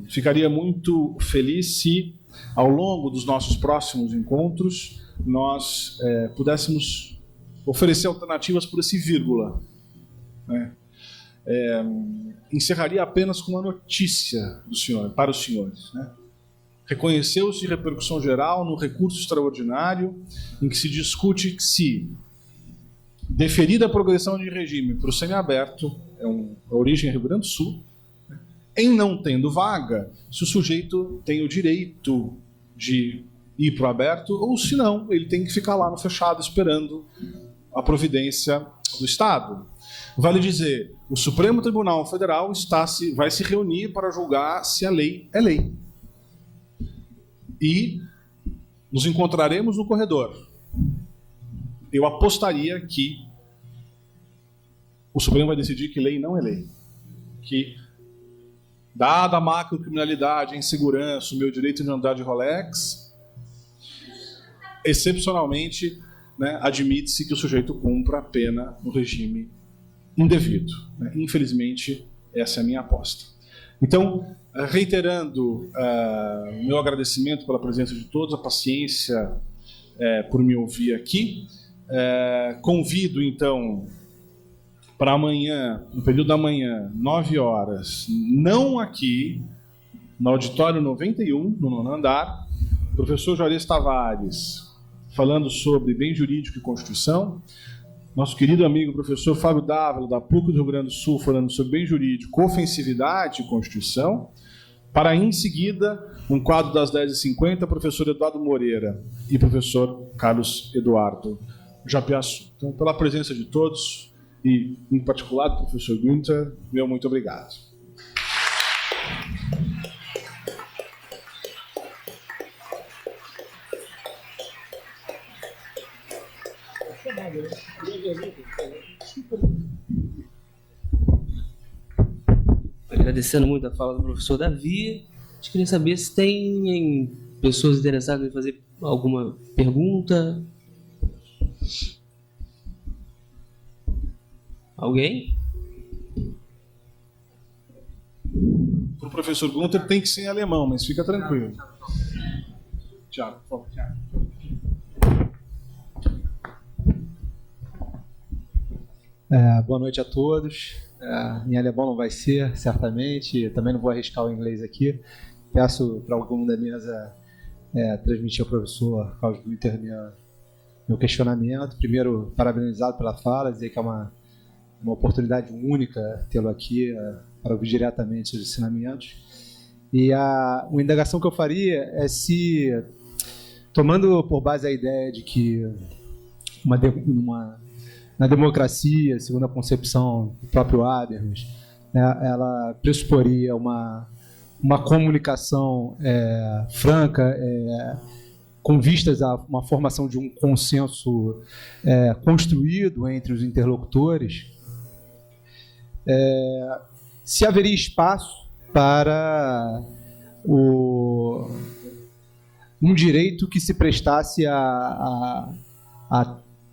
ficaria muito feliz se, ao longo dos nossos próximos encontros, nós pudéssemos oferecer alternativas por esse vírgula. Né? Encerraria apenas com uma notícia do senhor, para os senhores. Né? Reconheceu-se de repercussão geral no recurso extraordinário em que se discute que se deferida a progressão de regime para o semiaberto, a origem é Rio Grande do Sul, né? Em não tendo vaga, se o sujeito tem o direito de ir para o aberto, ou se não, ele tem que ficar lá no fechado esperando a providência do Estado. Vale dizer, o Supremo Tribunal Federal vai se reunir para julgar se a lei é lei. E nos encontraremos no corredor. Eu apostaria que o Supremo vai decidir que lei não é lei. Que, dada a macrocriminalidade, a insegurança, o meu direito de andar de Rolex, excepcionalmente, né, admite-se que o sujeito cumpra a pena no regime indevido. Né? Infelizmente, essa é a minha aposta. Então, reiterando o meu agradecimento pela presença de todos, a paciência por me ouvir aqui, convido, então, para amanhã, no período da manhã, 9 horas, não aqui, no auditório 91, no 9º andar, o professor Juarez Tavares, falando sobre bem jurídico e Constituição, nosso querido amigo professor Fábio Dávila, da PUC do Rio Grande do Sul, falando sobre bem jurídico, ofensividade e Constituição, para em seguida, um quadro das 10h50, professor Eduardo Moreira e professor Carlos Eduardo Japiaçu. Então, pela presença de todos, e em particular do professor Günther, meu muito obrigado. Agradecendo muito a fala do professor Davi, a gente queria saber se tem pessoas interessadas em fazer alguma pergunta. Alguém? Para o professor Günther tem que ser em alemão, mas fica tranquilo. Tiago, por favor. Boa noite a todos. Em alemão não vai ser, certamente. Também não vou arriscar o inglês aqui. Peço para algum da mesa transmitir ao professor Klaus Günther meu meu questionamento. Primeiro, parabenizado pela fala, dizer que é uma oportunidade única tê-lo aqui para ouvir diretamente os ensinamentos. E uma indagação que eu faria é se, tomando por base a ideia de que na democracia, segundo a concepção do próprio Habermas, né, ela pressuporia uma comunicação franca, com vistas a uma formação de um consenso construído entre os interlocutores, se haveria espaço para um direito que se prestasse a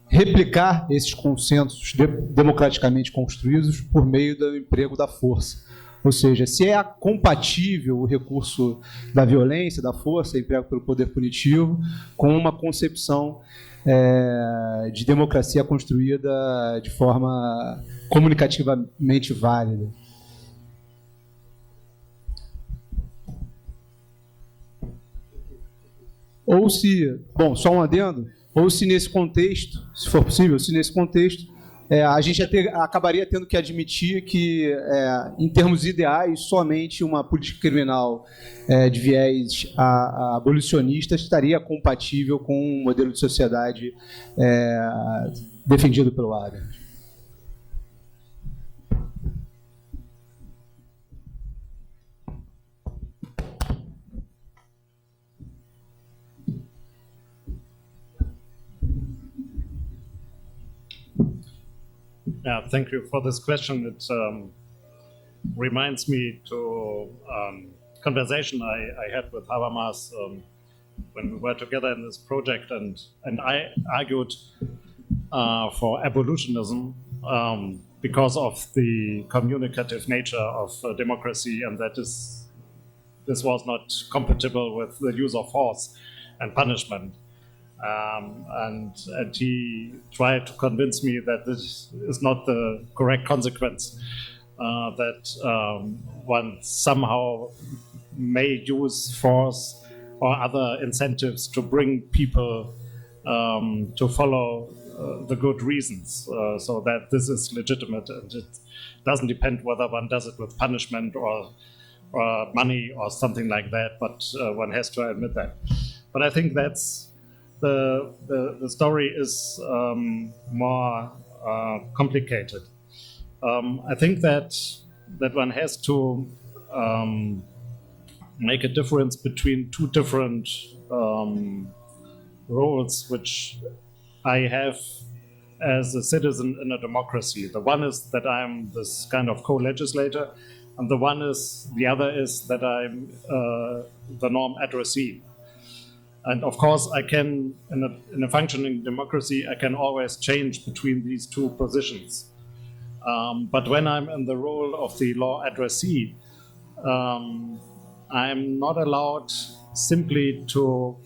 replicar esses consensos democraticamente construídos por meio do emprego da força. Ou seja, se é compatível o recurso da violência, da força, emprego pelo poder punitivo, com uma concepção de democracia construída de forma comunicativamente válida. Ou se, só um adendo, ou se nesse contexto, se for possível, a gente acabaria tendo que admitir que, em termos ideais, somente uma política criminal de viés abolicionista estaria compatível com um modelo de sociedade defendido pelo Habermas. Yeah, thank you for this question. It reminds me to conversation I had with Habermas when we were together in this project, and I argued for abolitionism because of the communicative nature of democracy, and that this was not compatible with the use of force and punishment. And he tried to convince me that this is not the correct consequence, that one somehow may use force or other incentives to bring people to follow the good reasons, so that this is legitimate, and it doesn't depend whether one does it with punishment or money or something like that, but one has to admit that. But I think that's the story is more complicated. I think that one has to make a difference between two different roles which I have as a citizen in a democracy. The one is that I'm this kind of co-legislator, and the other is that I'm the norm addressee. And of course, I can, in a functioning democracy, I can always change between these two positions. But when I'm in the role of the law addressee, I'm not allowed simply to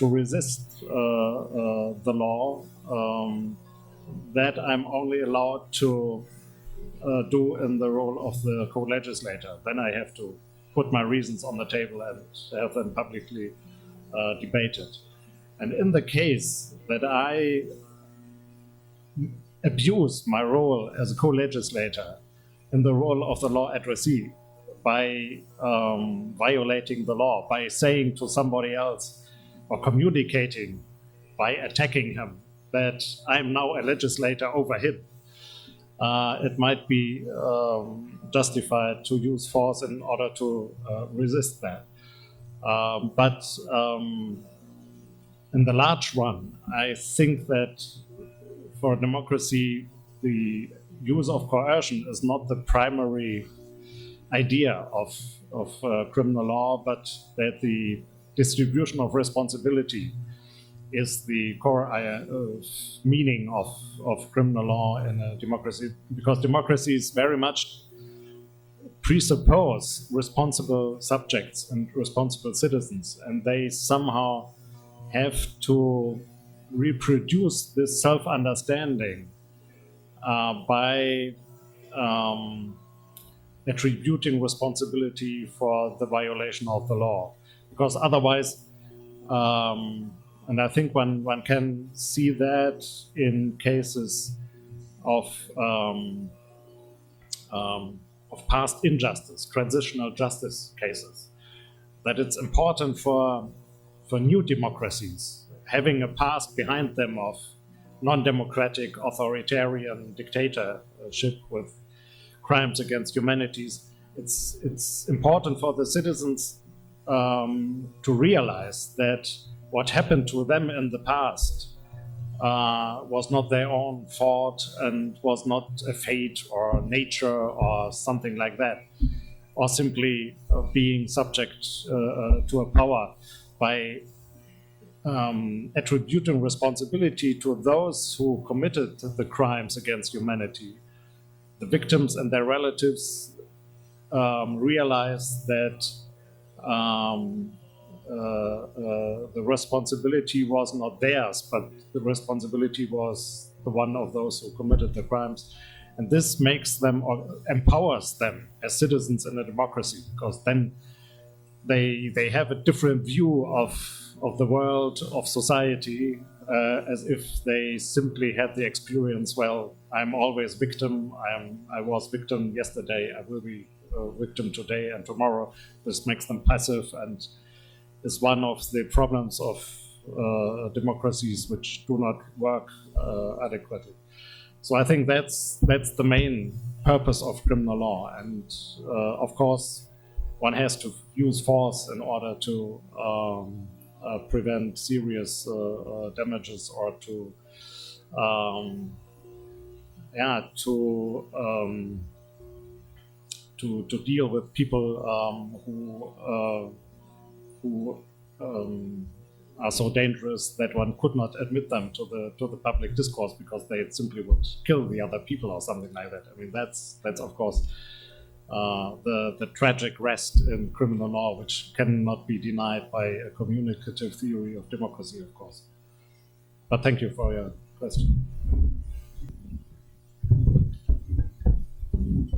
resist the law. That I'm only allowed to do in the role of the co-legislator. Then I have to put my reasons on the table and have them publicly debated. And in the case that I abuse my role as a co-legislator in the role of the law addressee by violating the law, by saying to somebody else or communicating by attacking him that I'm now a legislator over him, it might be justified to use force in order to resist that. But in the large run, I think that for democracy, the use of coercion is not the primary idea of criminal law, but that the distribution of responsibility is the core meaning of criminal law in a democracy, because democracies very much presuppose responsible subjects and responsible citizens, and they somehow have to reproduce this self-understanding by attributing responsibility for the violation of the law, because otherwise And I think one can see that in cases of past injustice, transitional justice cases, that it's important for new democracies having a past behind them of non-democratic authoritarian dictatorship with crimes against humanities. It's important for the citizens to realize that what happened to them in the past was not their own fault and was not a fate or nature or something like that, or simply being subject to a power by attributing responsibility to those who committed the crimes against humanity. The victims and their relatives realize that the responsibility was not theirs, but the responsibility was the one of those who committed the crimes. And this makes them or empowers them as citizens in a democracy, because then they have a different view of the world, of society, as if they simply had the experience, well, I'm always victim, I was victim yesterday, I will be victim today and tomorrow. This makes them passive and is one of the problems of democracies which do not work adequately. So I think that's the main purpose of criminal law. And of course, one has to use force in order to prevent serious damages or to deal with people who are so dangerous that one could not admit them to the public discourse because they simply would kill the other people or something like that. I mean, that's of course the tragic rest in criminal law, which cannot be denied by a communicative theory of democracy, of course. But thank you for your question.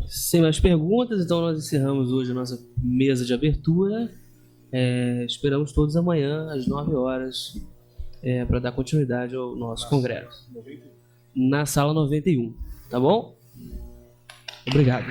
Sem mais perguntas, então nós encerramos hoje a nossa mesa de abertura. Esperamos todos amanhã, às 9 horas, para dar continuidade ao nosso congresso. Na sala 91, tá bom? Obrigado.